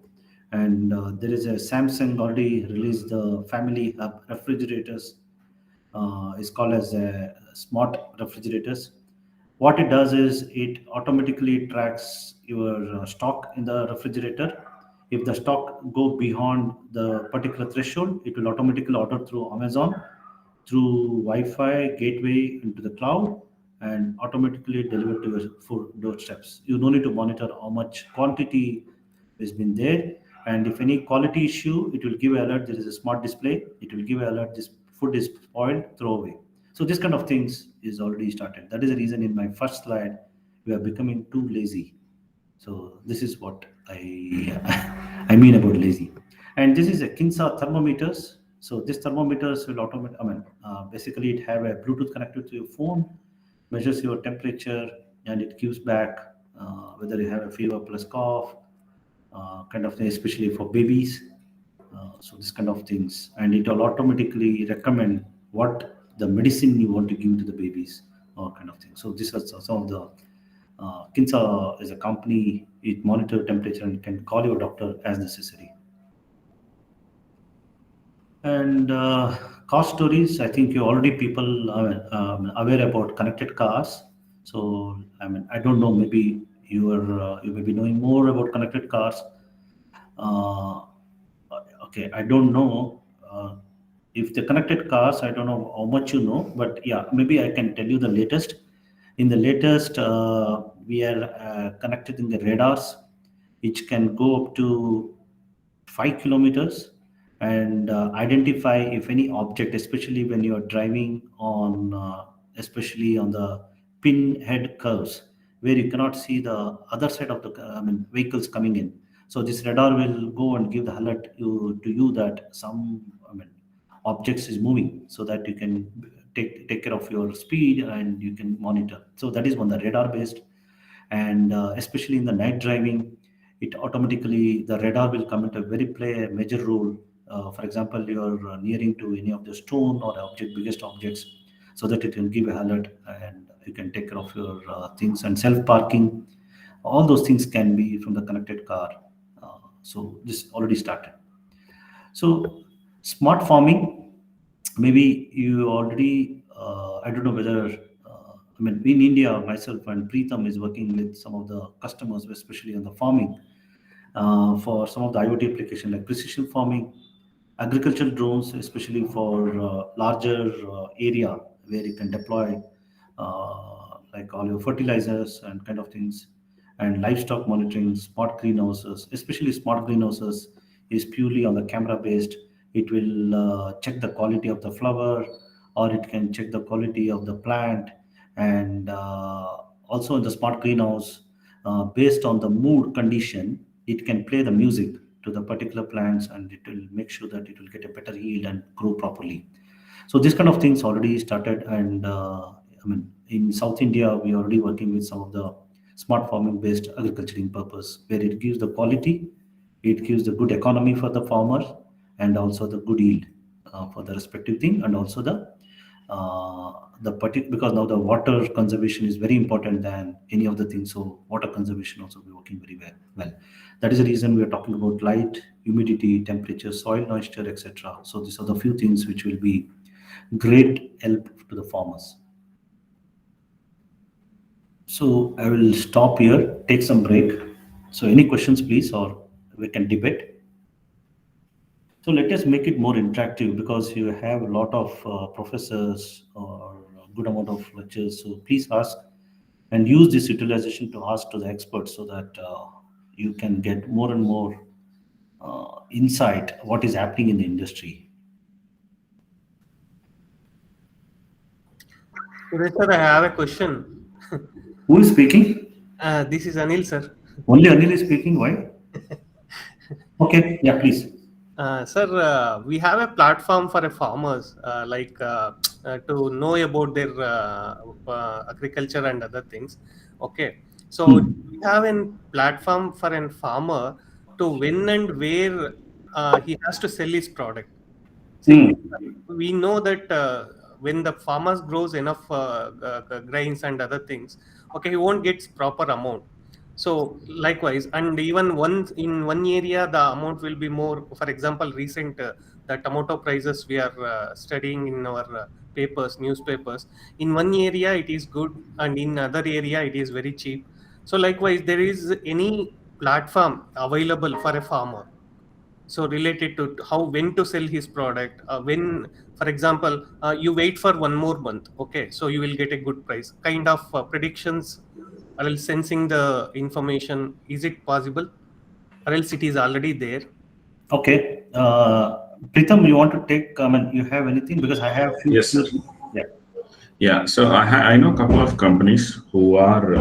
And there is a Samsung already released the family hub refrigerators. It's called as smart refrigerators. What it does is it automatically tracks your stock in the refrigerator. If the stock go beyond the particular threshold, it will automatically order through Amazon, through Wi-Fi gateway into the cloud, and automatically deliver to your food doorsteps. You don't need to monitor how much quantity has been there. And if any quality issue, it will give an alert. There is a smart display. It will give an alert. This food is spoiled, throw away. So this kind of things is already started. That is the reason in my first slide, we are becoming too lazy. So this is what I mean about lazy. And this is a Kinsa thermometers. So this thermometers will automate. Basically it have a Bluetooth connected to your phone, measures your temperature, and it gives back whether you have a fever plus cough, kind of thing, especially for babies. So this kind of things, and it will automatically recommend what the medicine you want to give to the babies or kind of thing. So this is some of the Kinsa is a company. It monitor temperature and can call your doctor as necessary. And car stories, I think you already people are aware about connected cars. So I don't know, maybe you may be knowing more about connected cars. Okay, I don't know if the connected cars. I don't know how much you know, but yeah, maybe I can tell you the latest. In the latest, we are connected in the radars, which can go up to 5 kilometers and identify if any object, especially when you are driving on, especially on the pinhead curves, where you cannot see the other side of the, vehicles coming in. So this radar will go and give the alert to you that some, objects is moving, so that you can take care of your speed and you can monitor. So that is one, the radar based. And especially in the night driving, it automatically, the radar will come into play a major role. For example, you're nearing to any of the stone or object, biggest objects, so that it can give a alert and you can take care of your things. And self parking, all those things can be from the connected car. So this already started. So smart farming, maybe you already, I don't know whether, in India, myself and Preetham is working with some of the customers, especially on the farming, for some of the IoT application like precision farming, agricultural drones, especially for larger area where you can deploy like all your fertilizers and kind of things, and livestock monitoring, smart greenhouses, especially smart greenhouses is purely on the camera based. It will check the quality of the flower, or it can check the quality of the plant. And also in the smart greenhouse, based on the mood condition, it can play the music to the particular plants, and it will make sure that it will get a better yield and grow properly. So this kind of things already started. And in South India, we are already working with some of the smart farming based agriculturing purpose, where it gives the quality, it gives the good economy for the farmer, and also the good yield for the respective thing. And also because now the water conservation is very important than any of the things, so water conservation also be working very well. That is the reason we are talking about light, humidity, temperature, soil moisture, etc. So these are the few things which will be great help to the farmers. So I will stop here, take some break. So any questions, please, or we can debate. So let us make it more interactive, because you have a lot of professors or a good amount of lectures. So please ask and use this utilization to ask to the experts, so that you can get more and more insight what is happening in the industry. Suresh sir, I have a question. Who is speaking? This is Anil sir. Only Anil is speaking. Why? Okay, yeah, please. Sir, we have a platform for farmers, to know about their agriculture and other things. Okay, so we have a platform for a farmer to when and where he has to sell his product. See, we know that when the farmers grows enough grains and other things, okay, he won't get proper amount. So likewise, and even in one area, the amount will be more. For example, the tomato prices we are studying in our newspapers. In one area it is good, and in other area it is very cheap. So likewise, there is any platform available for a farmer. So related to when to sell his product, for example, you wait for one more month, okay, so you will get a good price. Kind of predictions, or else sensing the information, is it possible, or else it is already there? Okay, Preetham, you want to take? You have anything? Because I have few. Yes, sir. Yeah. So I know a couple of companies who are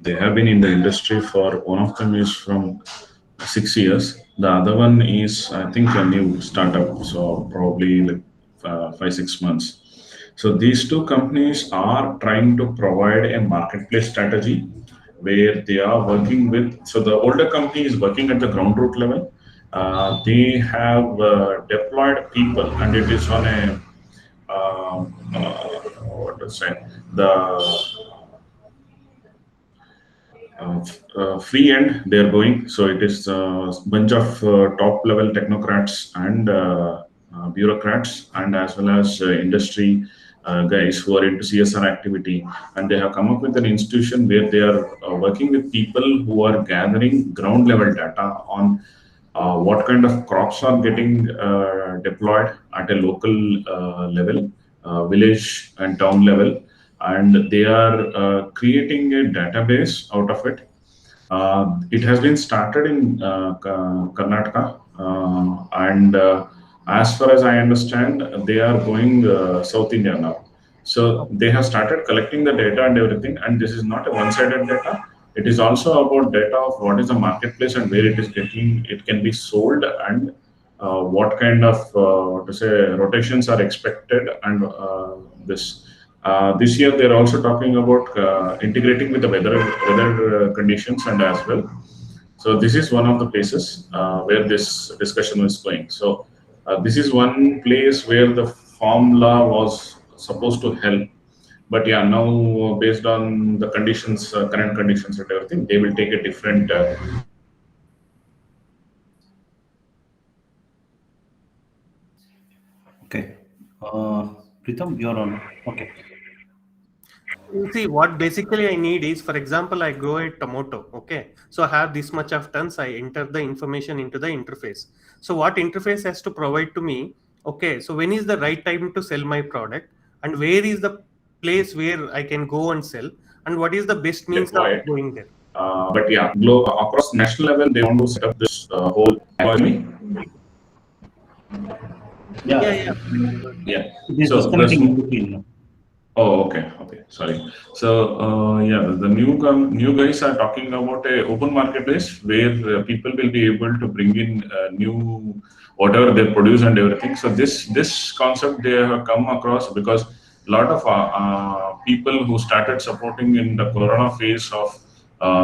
they have been in the industry for. One of them is from 6 years. The other one is, I think, a new startup, so probably like 5-6 months. So these two companies are trying to provide a marketplace strategy where they are working with. So the older company is working at the ground root level. They have deployed people, and it is on a what to say, the free end they are going. So it is a bunch of top level technocrats and bureaucrats, and as well as industry guys who are into CSR activity, and they have come up with an institution where they are working with people who are gathering ground level data on what kind of crops are getting deployed at a local level, village and town level, and they are creating a database out of it. It has been started in Karnataka, and as far as I understand, they are going South India now. So they have started collecting the data and everything, and this is not a one-sided data. It is also about data of what is the marketplace and where it is getting, it can be sold, and what kind of rotations are expected, and this year they're also talking about integrating with the weather conditions and as well. So this is one of the places where this discussion is going. So this is one place where the farm law was supposed to help, but yeah, now based on the conditions, current conditions and everything, they will take a different. Okay. Pritam, you're on. Okay. You see, what basically I need is, for example, I grow a tomato. Okay, so I have this much of tons. I enter the information into the interface. So what interface has to provide to me? Okay, so when is the right time to sell my product, and where is the place where I can go and sell, and what is the best means Deploy of going there? But yeah, across national level, they want to set up this whole economy. Yeah. Yeah. It is So disconnecting in between. oh, okay. Sorry. So yeah, the new guys are talking about a open marketplace where people will be able to bring in new whatever they produce and everything. So this concept they have come across because a lot of people who started supporting in the Corona phase of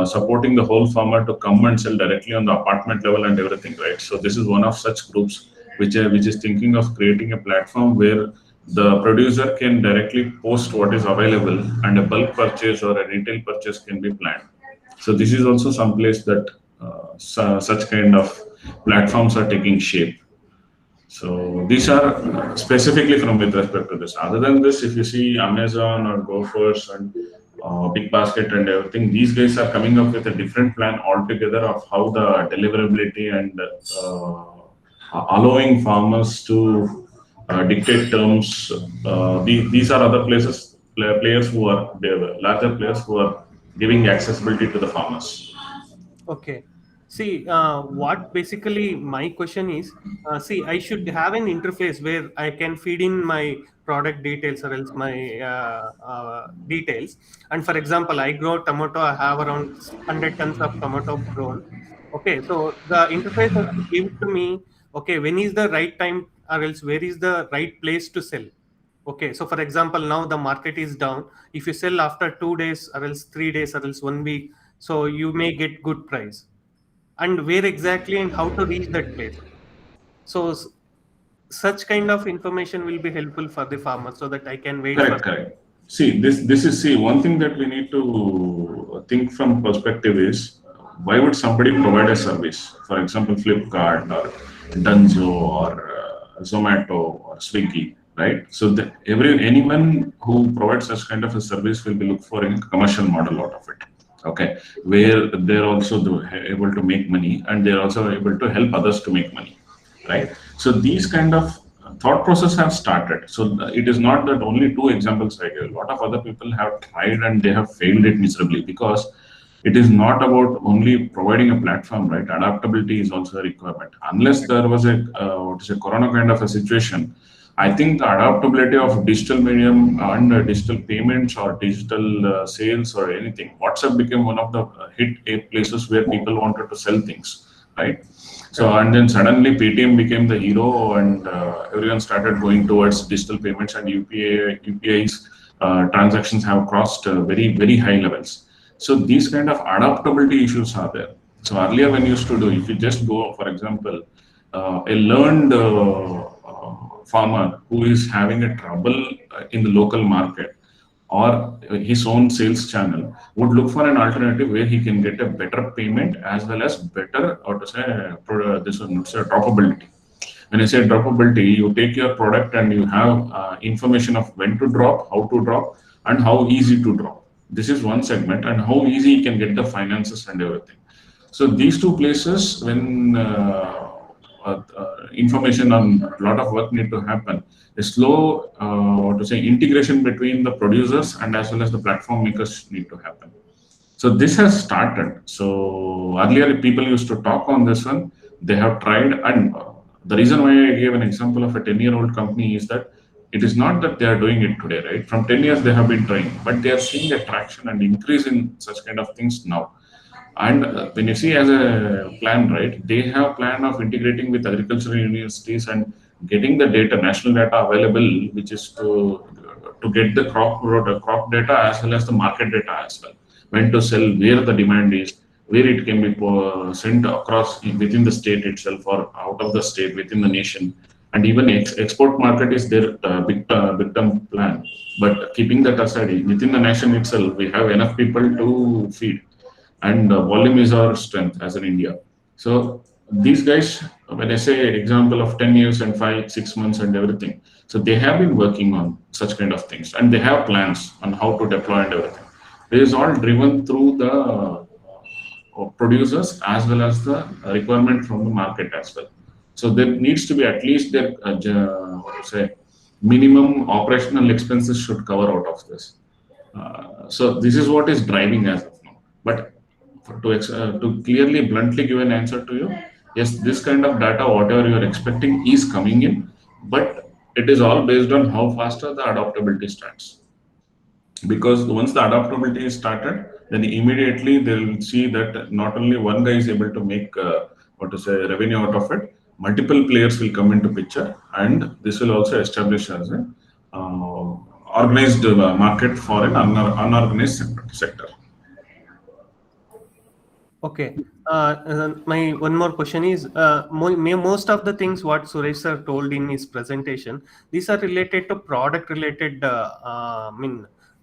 supporting the whole farmer to come and sell directly on the apartment level and everything, right? So this is one of such groups which is thinking of creating a platform where the producer can directly post what is available, and a bulk purchase or a retail purchase can be planned. So this is also some place that such kind of platforms are taking shape. So these are specifically from with respect to this. Other than this, if you see Amazon or Gophers and Big Basket and everything, these guys are coming up with a different plan altogether of how the deliverability and allowing farmers to dictate terms. These are other players who are larger players who are giving accessibility to the farmers. Okay. See, what basically my question is, see, I should have an interface where I can feed in my product details or else my details. And for example, I grow tomato, I have around 100 tons of tomato grown. Okay, so the interface has to give to me, okay, when is the right time or else where is the right place to sell? Okay, so for example, now the market is down. If you sell after 2 days or else 3 days or else 1 week, so you may get good price, and where exactly and how to reach that place. So such kind of information will be helpful for the farmer so that I can wait for. Correct. See, this is one thing that we need to think from perspective is why would somebody provide a service? For example, Flipkart or Dunzo or Zomato or Swiggy, right? So anyone who provides such kind of a service will be looked for in a commercial model out of it. Okay, where they're also able to make money and they're also able to help others to make money, right? So these kind of thought process have started. So it is not that only two examples I give. A lot of other people have tried and they have failed it miserably because it is not about only providing a platform, right? Adaptability is also a requirement. Unless there was a corona kind of a situation, I think the adaptability of digital medium and digital payments or digital sales or anything, WhatsApp became one of the hit places where people wanted to sell things, right? So, and then suddenly Paytm became the hero and everyone started going towards digital payments, and UPI's transactions have crossed very, very high levels. So these kind of adaptability issues are there. So earlier when you used to do, if you just go, for example, a learned farmer who is having a trouble in the local market or his own sales channel would look for an alternative where he can get a better payment as well as better, or to say, this one, say, droppability. when I say droppability, you take your product and you have information of when to drop, how to drop, and how easy to drop. This is one segment, and how easy you can get the finances and everything. So these two places, when information on a lot of work need to happen, a slow integration between the producers and as well as the platform makers need to happen. So this has started. So earlier people used to talk on this one. They have tried, and the reason why I gave an example of a 10-year-old company is that it is not that they are doing it today, right? From 10 years they have been trying, but they are seeing a traction and increase in such kind of things now. And when you see as a plan, right, they have plan of integrating with agricultural universities and getting the data, national data available, which is to get the crop data as well as the market data as well. When to sell, where the demand is, where it can be sent across within the state itself or out of the state within the nation. And even export market is their big term plan. But keeping that aside, within the nation itself, we have enough people to feed. And volume is our strength as in India. So these guys, when I say example of 10 years and 5-6 months and everything, so they have been working on such kind of things, and they have plans on how to deploy and everything. It is all driven through the producers as well as the requirement from the market as well. So there needs to be at least their minimum operational expenses should cover out of this. So this is what is driving as of now. But to clearly, bluntly give an answer to you, yes, this kind of data, whatever you are expecting, is coming in, but it is all based on how faster the adaptability starts. Because once the adaptability is started, then immediately they will see that not only one guy is able to make revenue out of it, multiple players will come into picture, and this will also establish as an organized market for an unorganized sector. Okay. My one more question is, most of the things what Suresh sir told in his presentation, these are related to product related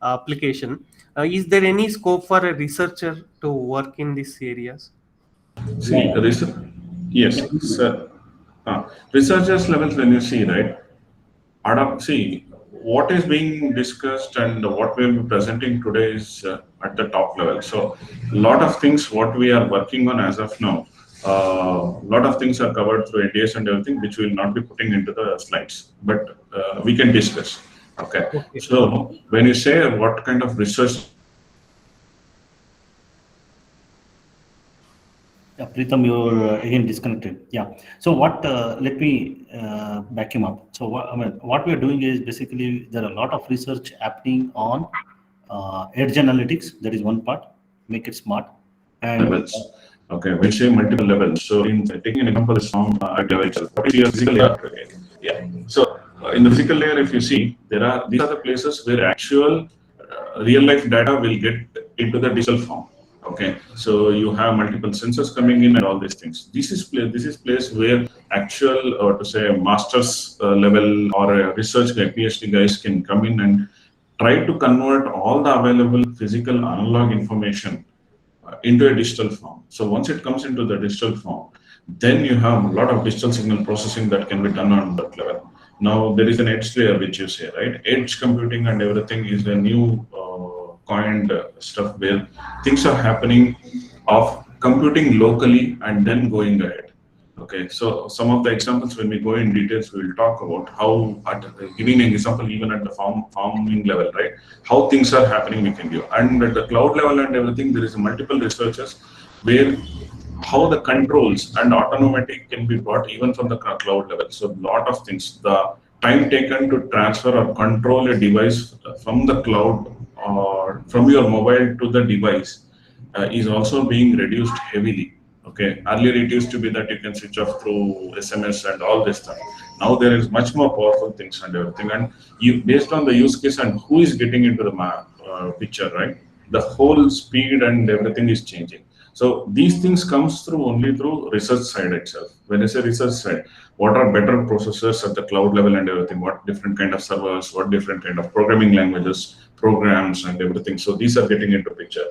application. Is there any scope for a researcher to work in these areas? See, yes, sir. Researchers levels, when you see, right, see, what is being discussed and what we will be presenting today is at the top level. So a lot of things what we are working on as of now, a lot of things are covered through NDAs and everything, which we will not be putting into the slides, but we can discuss. Okay. So when you say what kind of research, Pritham, you're again disconnected. Yeah. So what? Let me back him up. So what we are doing is basically there are a lot of research happening on edge analytics. That is one part. Make it smart. And levels. Okay, we say multiple levels. So in taking an example from what is your physical layer? Yeah. So in the physical layer, if you see, these are the places where actual real life data will get into the digital form. Okay, so you have multiple sensors coming in and all these things. This is place where actual master's level or a research guy, PhD guys can come in and try to convert all the available physical analog information into a digital form. So once it comes into the digital form, then you have a lot of digital signal processing that can be done on that level. Now there is an edge layer, which you say, right? Edge computing and everything is the new coined stuff where things are happening of computing locally and then going ahead. Okay, so some of the examples when we go in details, we will talk about how, giving an example even at the farming level, right? How things are happening we can give. And at the cloud level and everything, there is multiple researchers where how the controls and autonomy can be brought even from the cloud level. So a lot of things, the time taken to transfer or control a device from the cloud or from your mobile to the device is also being reduced heavily. Okay, earlier it used to be that you can switch off through SMS and all this stuff. Now there is much more powerful things and everything, and based on the use case and who is getting into the picture, right? The whole speed and everything is changing. So these things comes through only through research side itself. When I say research side, what are better processors at the cloud level and everything? What different kind of servers? What different kind of programming languages, programs, and everything? So these are getting into picture.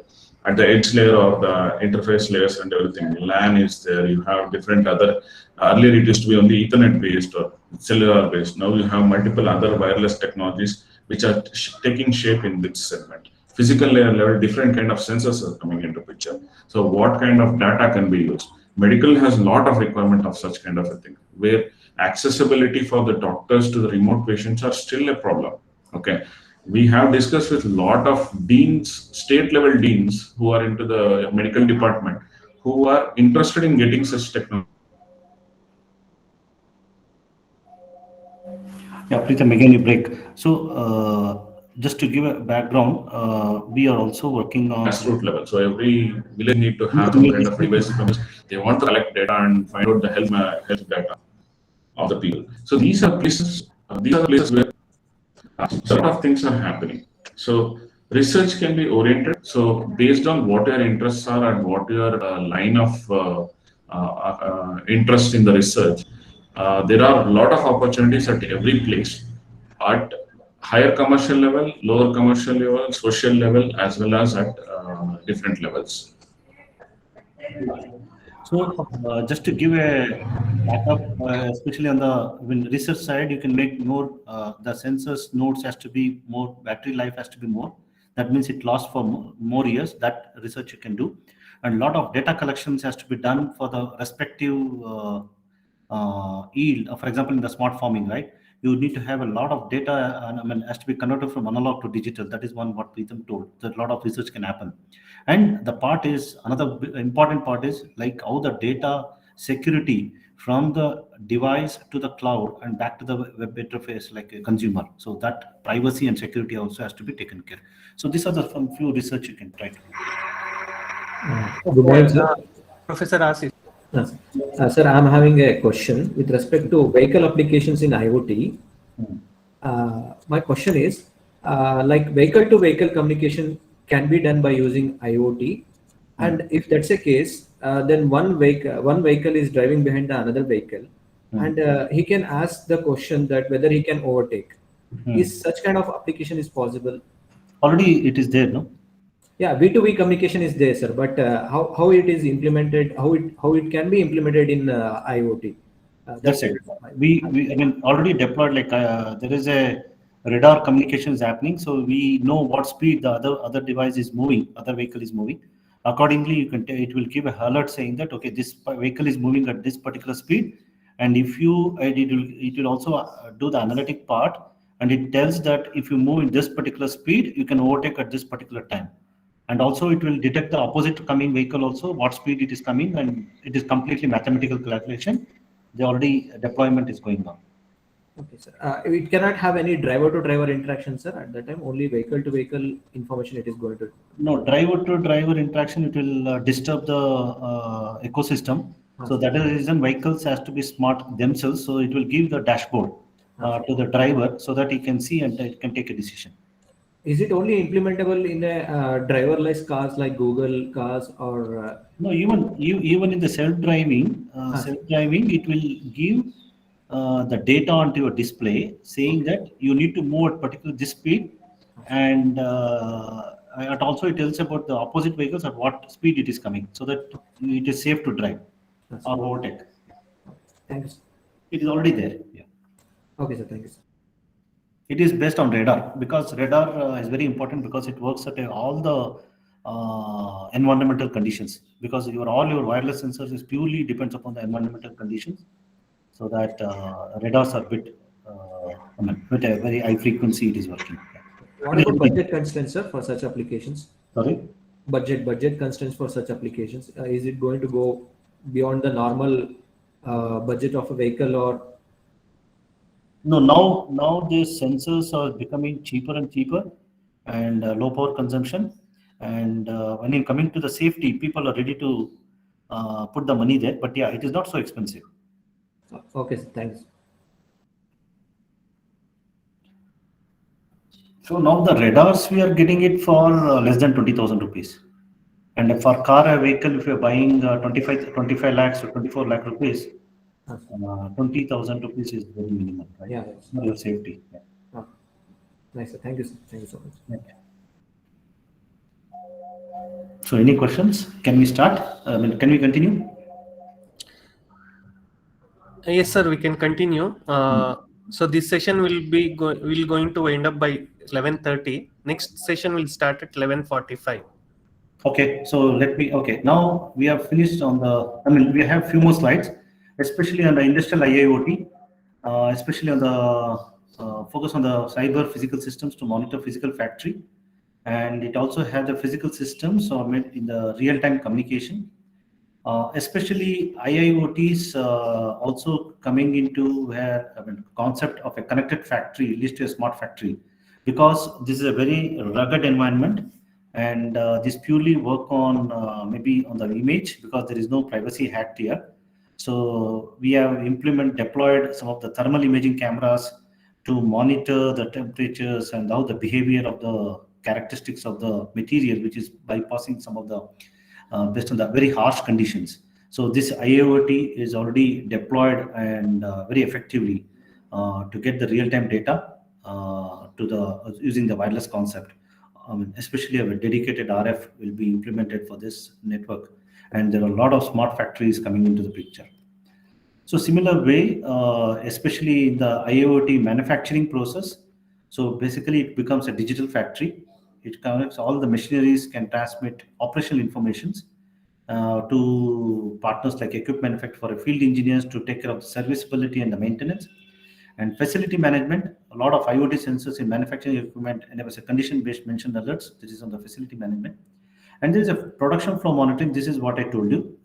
at the edge layer or the interface layers and everything. LAN is there. You have different other. Earlier it used to be only Ethernet based or cellular based. Now you have multiple other wireless technologies which are taking shape in this segment. Physical layer level, different kind of sensors are coming into picture. So what kind of data can be used? Medical has a lot of requirement of such kind of a thing, where accessibility for the doctors to the remote patients are still a problem. Okay, we have discussed with a lot of deans, state level deans who are into the medical department, who are interested in getting such technology. Yeah, Preetham, again you break. So just to give a background, we are also working on Grassroots level. So every village need to have some kind of device because they want to collect data and find out the health data of the people. So these are places. These are places where a lot of things are happening. So research can be oriented. So based on what your interests are and what your line of interest in the research, there are a lot of opportunities at every place, at higher commercial level, lower commercial level, social level, as well as at different levels. So just to give a backup, especially on the when research side, you can make more. The sensors nodes has to be more. Battery life has to be more. That means it lasts for more years. That research you can do, and a lot of data collections has to be done for the respective yield. For example, in the smart farming, right? You need to have a lot of data, has to be converted from analog to digital. That is one what Preetham told. That a lot of research can happen. And the part is another important part is like how the data security from the device to the cloud and back to the web interface like a consumer. So that privacy and security also has to be taken care. So these are the few research you can try to do. Good morning, sir. Professor Asif. Sir, I'm having a question with respect to vehicle applications in IoT. My question is, like vehicle-to-vehicle communication can be done by using IoT, and if that's the case, then one vehicle is driving behind the another vehicle, and he can ask the question that whether he can overtake. Is such kind of application is possible? Already it is there, no? Yeah, V2V communication is there, sir. But how it is implemented, how it can be implemented in IoT? That's it. We I mean already deployed like there is a radar communication is happening, so we know what speed the other device is moving, other vehicle is moving. Accordingly, you can it will give a alert saying that okay, this vehicle is moving at this particular speed, and if you it will also do the analytic part, and it tells that if you move in this particular speed, you can overtake at this particular time. And also it will detect the opposite coming vehicle also, what speed it is coming, and it is completely mathematical calculation. The already deployment is going on. Okay, sir. It cannot have any driver-to-driver interaction, sir. At that time, only vehicle-to-vehicle information it is going to. No, driver-to-driver interaction, it will disturb the ecosystem. So that is the reason vehicles has to be smart themselves. So it will give the dashboard to the driver so that he can see and it can take a decision. Is it only implementable in a driverless cars like Google cars or? No, even in the self-driving, it will give the data onto your display saying that you need to move at particular this speed, and it also tells about the opposite vehicles at what speed it is coming, so that it is safe to drive or overtake. Thanks. It is already there. Yeah. Okay, sir. Thank you, sir. It is based on radar because radar is very important because it works at all the environmental conditions, because all your wireless sensors is purely depends upon the environmental conditions. So that radars are with a very high frequency it is working. What about budget constraints, sir, for such applications? Sorry? Budget constraints for such applications. Is it going to go beyond the normal budget of a vehicle or? No, now these sensors are becoming cheaper and cheaper and low power consumption. And when you're coming to the safety, people are ready to put the money there. But yeah, it is not so expensive. Okay, thanks. So now the radars we are getting it for less than 20,000 rupees. And for car or vehicle, if you're buying 25 lakhs or 24 lakh rupees, 20,000 rupees is very minimum, right? Yeah. For your safety. Yeah. Oh, nice, sir. Thank you, sir. Thank you so much. Okay. So any questions? Can we start? Can we continue? Yes, sir, we can continue. So this session will going to end up by 11:30. Next session will start at 11:45. Okay, so okay, now we have finished on we have few more slides, especially on the industrial IIoT, especially on the focus on the cyber physical systems to monitor physical factory. And it also has the physical systems so in the real-time communication. Especially IIoTs also coming into where concept of a connected factory leads to a smart factory, because this is a very rugged environment, and this purely work on maybe on the image, because there is no privacy hacked here. So we have deployed some of the thermal imaging cameras to monitor the temperatures and how the behavior of the characteristics of the material, which is bypassing some of the based on the very harsh conditions. So this IIoT is already deployed and very effectively to get the real-time data using the wireless concept. Especially a dedicated RF will be implemented for this network, and there are a lot of smart factories coming into the picture. So similar way, especially in the IIoT manufacturing process. So basically it becomes a digital factory. It connects all the machineries, can transmit operational informations to partners like equipment manufacturer, for field engineers to take care of the serviceability and the maintenance. And facility management, a lot of IoT sensors in manufacturing equipment, and there was a condition-based mentioned alerts. This is on the facility management. And there is a production flow monitoring. This is what I told you,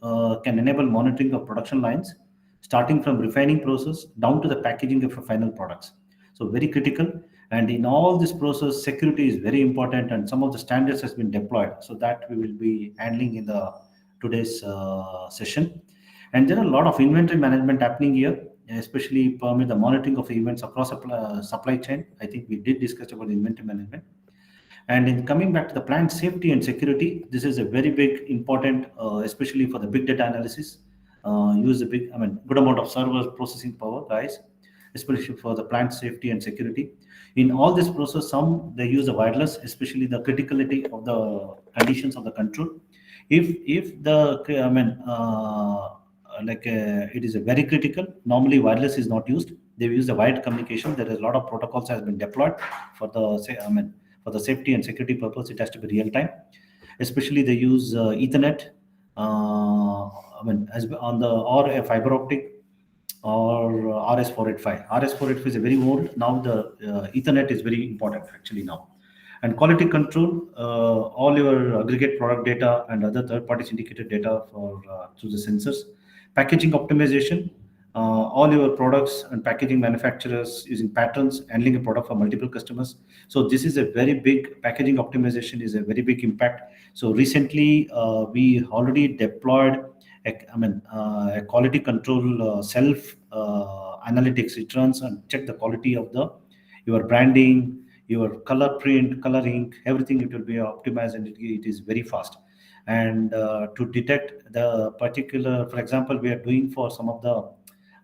can enable monitoring of production lines, starting from refining process down to the packaging of final products. So very critical. And in all this process, security is very important, and some of the standards has been deployed. So that we will be handling in the today's session. And there are a lot of inventory management happening here, especially permit the monitoring of events across a supply chain. I think we did discuss about inventory management. And in coming back to the plant safety and security, this is a very big important, especially for the big data analysis. Use a good amount of server processing power, guys, especially for the plant safety and security. In all this process, they use the wireless, especially the criticality of the conditions of the control. If the it is a very critical, normally wireless is not used. They use the wired communication. There is a lot of protocols has been deployed for the for the safety and security purpose. It has to be real time. Especially they use Ethernet, as on the or a fiber optic or RS485. RS485 is a very old. Now the Ethernet is very important actually now. And quality control, all your aggregate product data and other third parties indicated data for through the sensors. Packaging optimization, all your products and packaging manufacturers using patterns, handling a product for multiple customers. So this is a very big packaging optimization is a very big impact. So recently we already deployed a quality control self analytics. It runs and check the quality of your branding, your color print, color ink, everything. It will be optimized, and it is very fast. And to detect the particular, for example, we are doing for some of the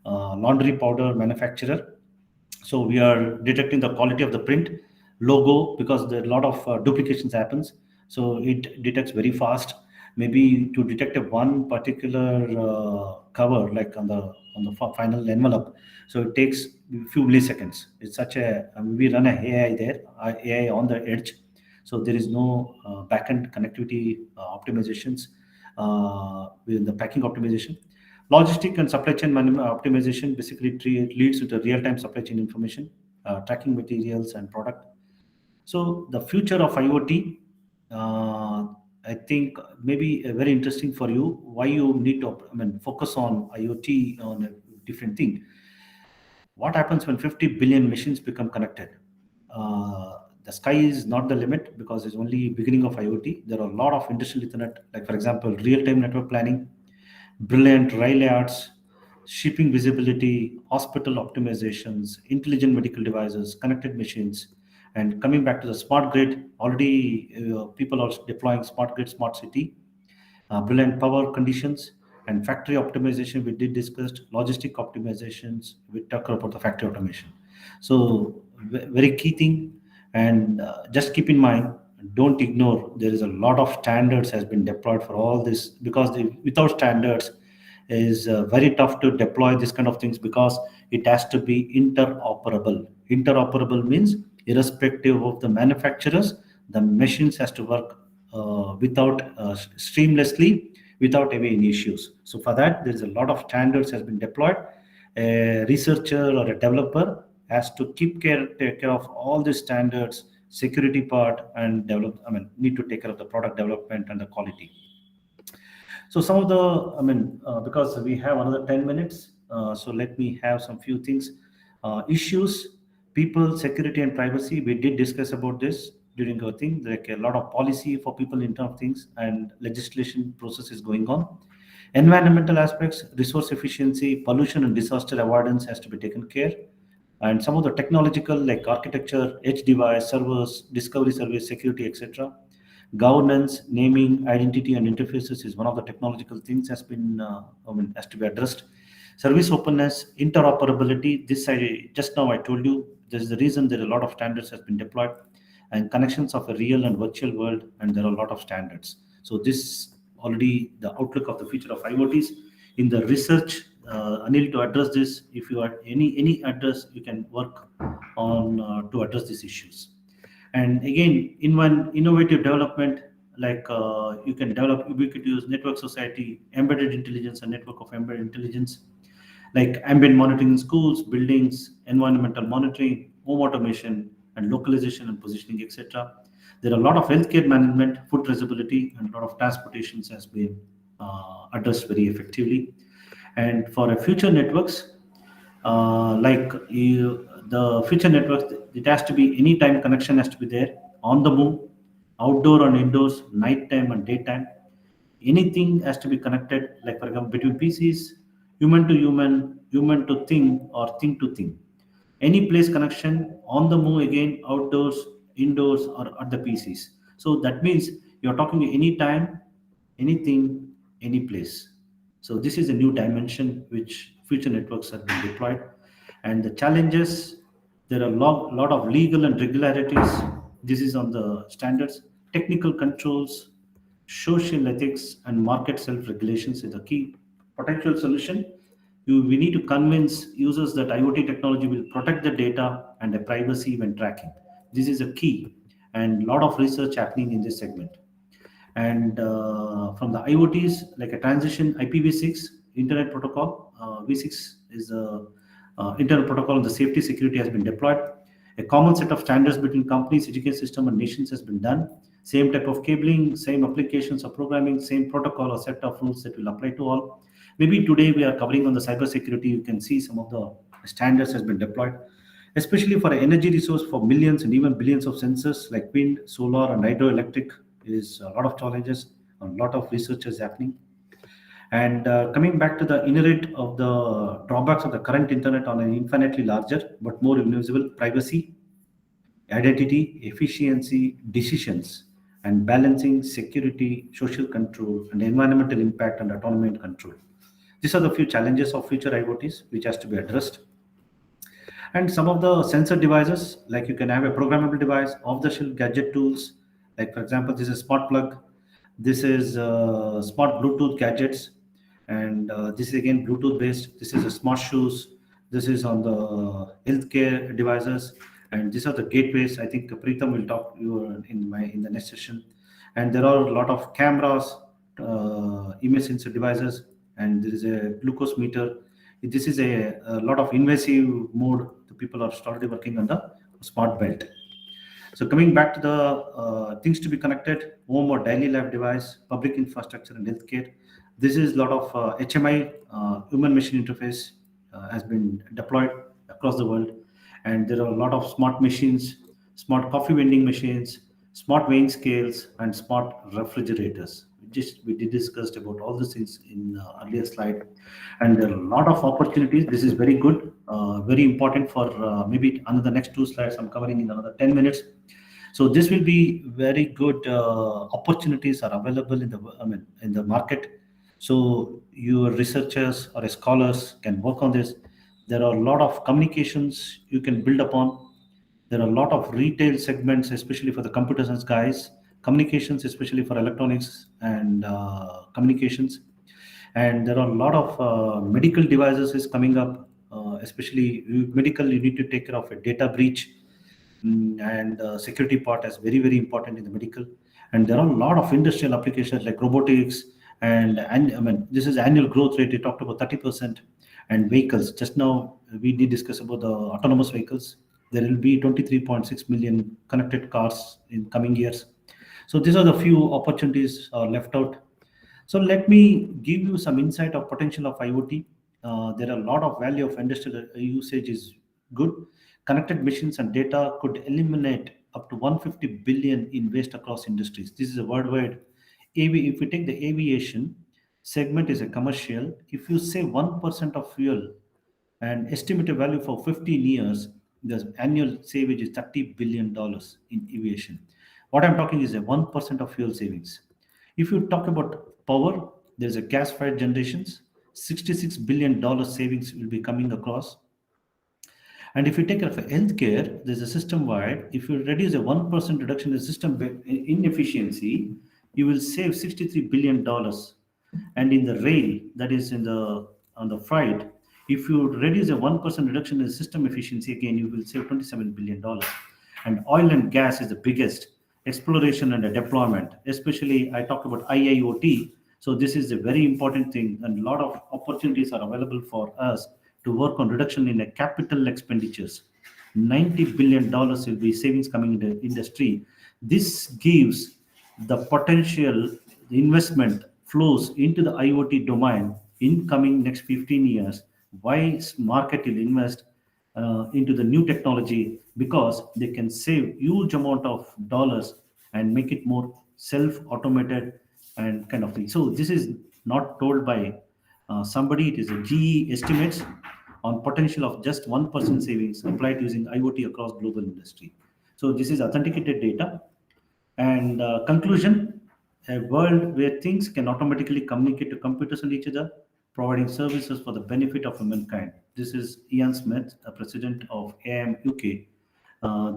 laundry powder manufacturer. So we are detecting the quality of the print logo, because there are a lot of duplications happens. So it detects very fast. Maybe to detect one particular cover, like on the final envelope, so it takes a few milliseconds. It's such a we run a AI there, AI on the edge, so there is no backend connectivity optimizations within the packing optimization. Logistic and supply chain optimization basically leads to the real-time supply chain information, tracking materials and product. So the future of IoT. I think maybe very interesting for you, why you need to focus on IoT on a different thing. What happens when 50 billion machines become connected? The sky is not the limit, because it's only beginning of IoT. There are a lot of industrial Ethernet, like for example, real-time network planning, brilliant rail layouts, shipping visibility, hospital optimizations, intelligent medical devices, connected machines. And coming back to the smart grid, already people are deploying smart grid, smart city, brilliant power conditions, and factory optimization. We did discuss logistic optimizations. We talked about the factory automation. So very key thing. And just keep in mind, don't ignore, there is a lot of standards has been deployed for all this, because without standards is very tough to deploy this kind of things, because it has to be interoperable. Interoperable means irrespective of the manufacturers, the machines has to work without seamlessly, without any issues. So for that, there is a lot of standards has been deployed. A researcher or a developer has to take care of all the standards, security part, and need to take care of the product development and the quality. So some of the, because we have another 10 minutes, so let me have some few things. Issues, people, security and privacy, we did discuss about this during our thing, like a lot of policy for people in terms of things, and legislation process is going on. Environmental aspects, resource efficiency, pollution and disaster avoidance has to be taken care. And some of the technological, like architecture, edge device, servers, discovery service, security, etc. Governance, naming, identity, and interfaces is one of the technological things has been has to be addressed. Service openness, interoperability. This just now I told you. This is the reason there are a lot of standards has been deployed, and connections of a real and virtual world, and there are a lot of standards. So this already the outlook of the future of IoTs in the research. Anil, to address this, if you have any address, you can work on to address these issues. And again, in one innovative development, like you can develop ubiquitous network society, embedded intelligence, and network of embedded intelligence, like ambient monitoring in schools, buildings, environmental monitoring, home automation, and localization and positioning, etc. There are a lot of healthcare management, food traceability, and a lot of transportations has been addressed very effectively. And for future networks, the future networks, it has to be anytime connection has to be there, on the move, outdoor and indoors, nighttime and daytime. Anything has to be connected, like for example, between PCs, human to human, human to thing, or thing to thing. Any place connection, on the move again, outdoors, indoors, or at the PCs. So that means you're talking anytime, anything, any place. So this is a new dimension which future networks have been deployed. And the challenges, there are a lot of legal and regularities. This is on the standards. Technical controls, social ethics, and market self-regulations is the key potential solution. We need to convince users that IoT technology will protect the data and the privacy when tracking. This is a key, and a lot of research happening in this segment. And from the IoTs, like a transition, IPv6 Internet Protocol, V6 is a Internet Protocol, and the safety security has been deployed. A common set of standards between companies, education system, and nations has been done. Same type of cabling, same applications or programming, same protocol or set of rules that will apply to all. Maybe today we are covering on the cyber security. You can see some of the standards has been deployed, especially for energy resource for millions and even billions of sensors like wind, solar, and hydroelectric. Is a lot of challenges, a lot of research is happening. And coming back to the inherent of the drawbacks of the current internet on an infinitely larger but more invisible: privacy, identity, efficiency, decisions, and balancing security, social control, and environmental impact, and autonomy and control. These are the few challenges of future IoTs which has to be addressed. And some of the sensor devices, like you can have a programmable device, off-the-shelf gadget tools. Like for example, this is smart plug. This is smart Bluetooth gadgets, and this is again Bluetooth based. This is a smart shoes. This is on the healthcare devices, and these are the gateways. I think Preetham will talk you in the next session. And there are a lot of cameras, image sensor devices, and there is a glucose meter. This is a lot of invasive mode. The people are already working on the smart belt. So coming back to the things to be connected, home or daily life device, public infrastructure, and healthcare. This is a lot of HMI, human machine interface, has been deployed across the world. And there are a lot of smart machines, smart coffee vending machines, smart weighing scales, and smart refrigerators. We did discussed about all these things in earlier slide. And there are a lot of opportunities. This is very good, very important for maybe another next 2 slides I'm covering in another 10 minutes. So this will be very good opportunities are available in the market. So your researchers or scholars can work on this. There are a lot of communications you can build upon. There are a lot of retail segments, especially for the computer science guys, communications, especially for electronics and communications. And there are a lot of medical devices is coming up, especially medical. You need to take care of a data breach, and security part is very, very important in the medical. And there are a lot of industrial applications like robotics, and I mean, this is annual growth rate. We talked about 30%. And vehicles, just now we did discuss about the autonomous vehicles. There will be 23.6 million connected cars in coming years. So these are the few opportunities left out. So let me give you some insight of potential of IoT. There are a lot of value of industrial usage is good. Connected machines and data could eliminate up to 150 billion in waste across industries. This is a worldwide. If we take the aviation segment is a commercial, if you save 1% of fuel and estimated value for 15 years, the annual savings is $30 billion in aviation. What I'm talking is a 1% of fuel savings. If you talk about power, there's a gas-fired generations, $66 billion savings will be coming across. And if you take care of healthcare, there's a system-wide. If you reduce a 1% reduction in system inefficiency, you will save $63 billion. And in the rail, that is on the freight, if you reduce a 1% reduction in system efficiency, again, you will save $27 billion. And oil and gas is the biggest exploration and deployment, especially I talked about IIoT. So this is a very important thing, and a lot of opportunities are available for us to work on reduction in capital expenditures. $90 billion will be savings coming in the industry. This gives the potential investment flows into the IoT domain in coming next 15 years. Why market will invest into the new technology? Because they can save huge amount of dollars and make it more self-automated and kind of thing. So this is not told by somebody. It is a GE estimates on potential of just 1% savings applied using IoT across global industry. So this is authenticated data. And conclusion, a world where things can automatically communicate to computers and each other, providing services for the benefit of mankind. This is Ian Smith, the president of AM UK,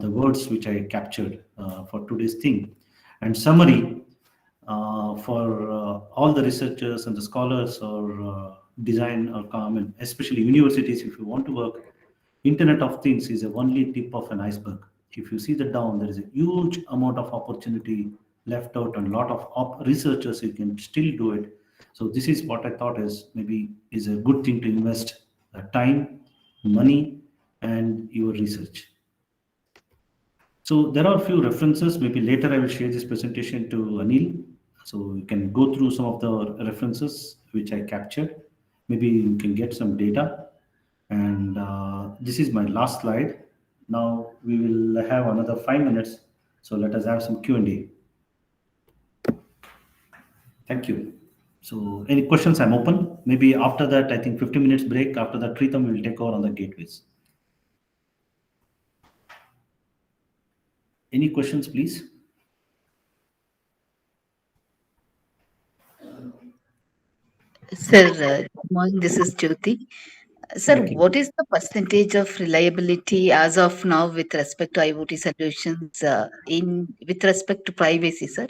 the words which I captured for today's thing. And summary for all the researchers and the scholars or design or common, especially universities, if you want to work, Internet of Things is a only tip of an iceberg. If you see the down, there is a huge amount of opportunity left out, and a lot of researchers who can still do it. So this is what I thought is maybe is a good thing to invest time, money, and your research. So there are a few references. Maybe later I will share this presentation to Anil, so you can go through some of the references which I captured. Maybe you can get some data. And this is my last slide. Now we will have another 5 minutes. So let us have some Q&A. Thank you. So any questions, I'm open. Maybe after that, I think 15 minutes break. After that, Preetham will take over on the gateways. Any questions, please? Sir, good morning. This is Jyoti. Sir, Okay. what is the percentage of reliability as of now with respect to IoT solutions with respect to privacy, sir?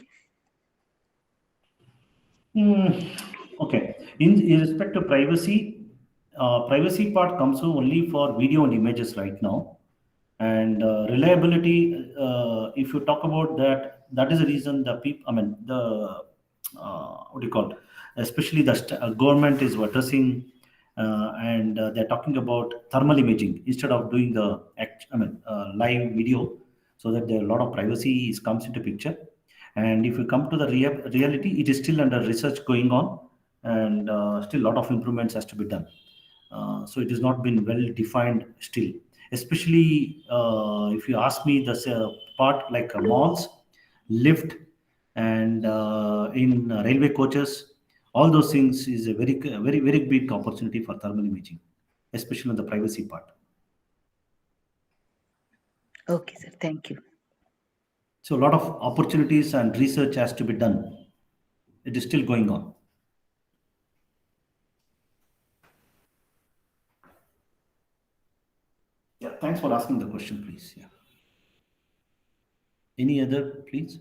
Okay. In respect to privacy, privacy part comes only for video and images right now. And reliability, if you talk about that, that is the reason the people, I mean, the, what do you call it? Especially the government is addressing and they're talking about thermal imaging instead of doing the live video, so that there are a lot of privacy comes into picture. And if you come to the reality, it is still under research going on, and still a lot of improvements has to be done. So it has not been well defined still. Especially if you ask me, the part like malls, lift, and in railway coaches, all those things is a very, very, very big opportunity for thermal imaging, especially on the privacy part. Okay, sir. Thank you. So a lot of opportunities and research has to be done. It is still going on. Yeah, thanks for asking the question, please. Yeah. Any other, please?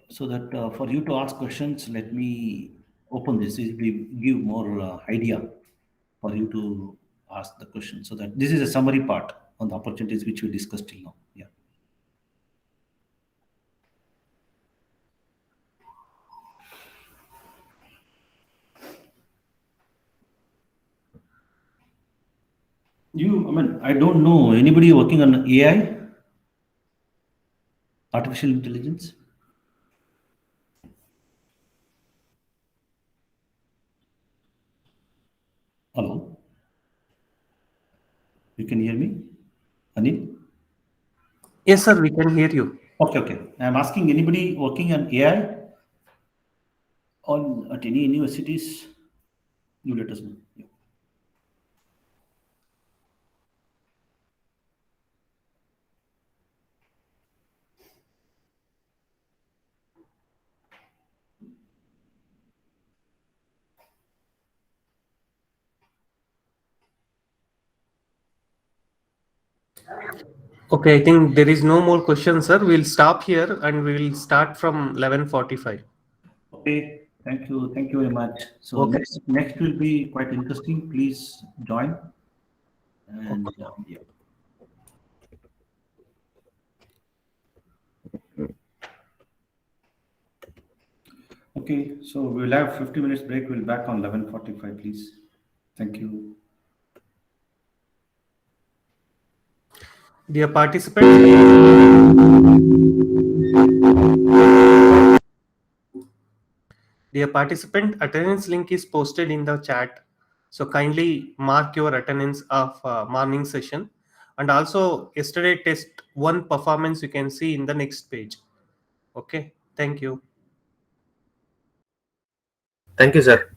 So that for you to ask questions, let me open this. It will give more idea for you to ask the question. So that this is a summary part on the opportunities which we discussed till now. Yeah. I don't know anybody working on AI, artificial intelligence. Hello, you can hear me, Anil? Yes, sir, we can hear you. Okay. I'm asking anybody working on AI at any universities. You let us know. Yeah. Okay, I think there is no more questions, sir. We'll stop here and we'll start from 11:45. Okay, thank you very much. So Okay. next will be quite interesting. Please join. And yeah. Okay, so we'll have 50 minutes break. We'll back on 11:45, please. Thank you. Dear participants, attendance link is posted in the chat. So kindly mark your attendance of morning session. And also yesterday test 1 performance you can see in the next page. Okay, thank you. Thank you, sir.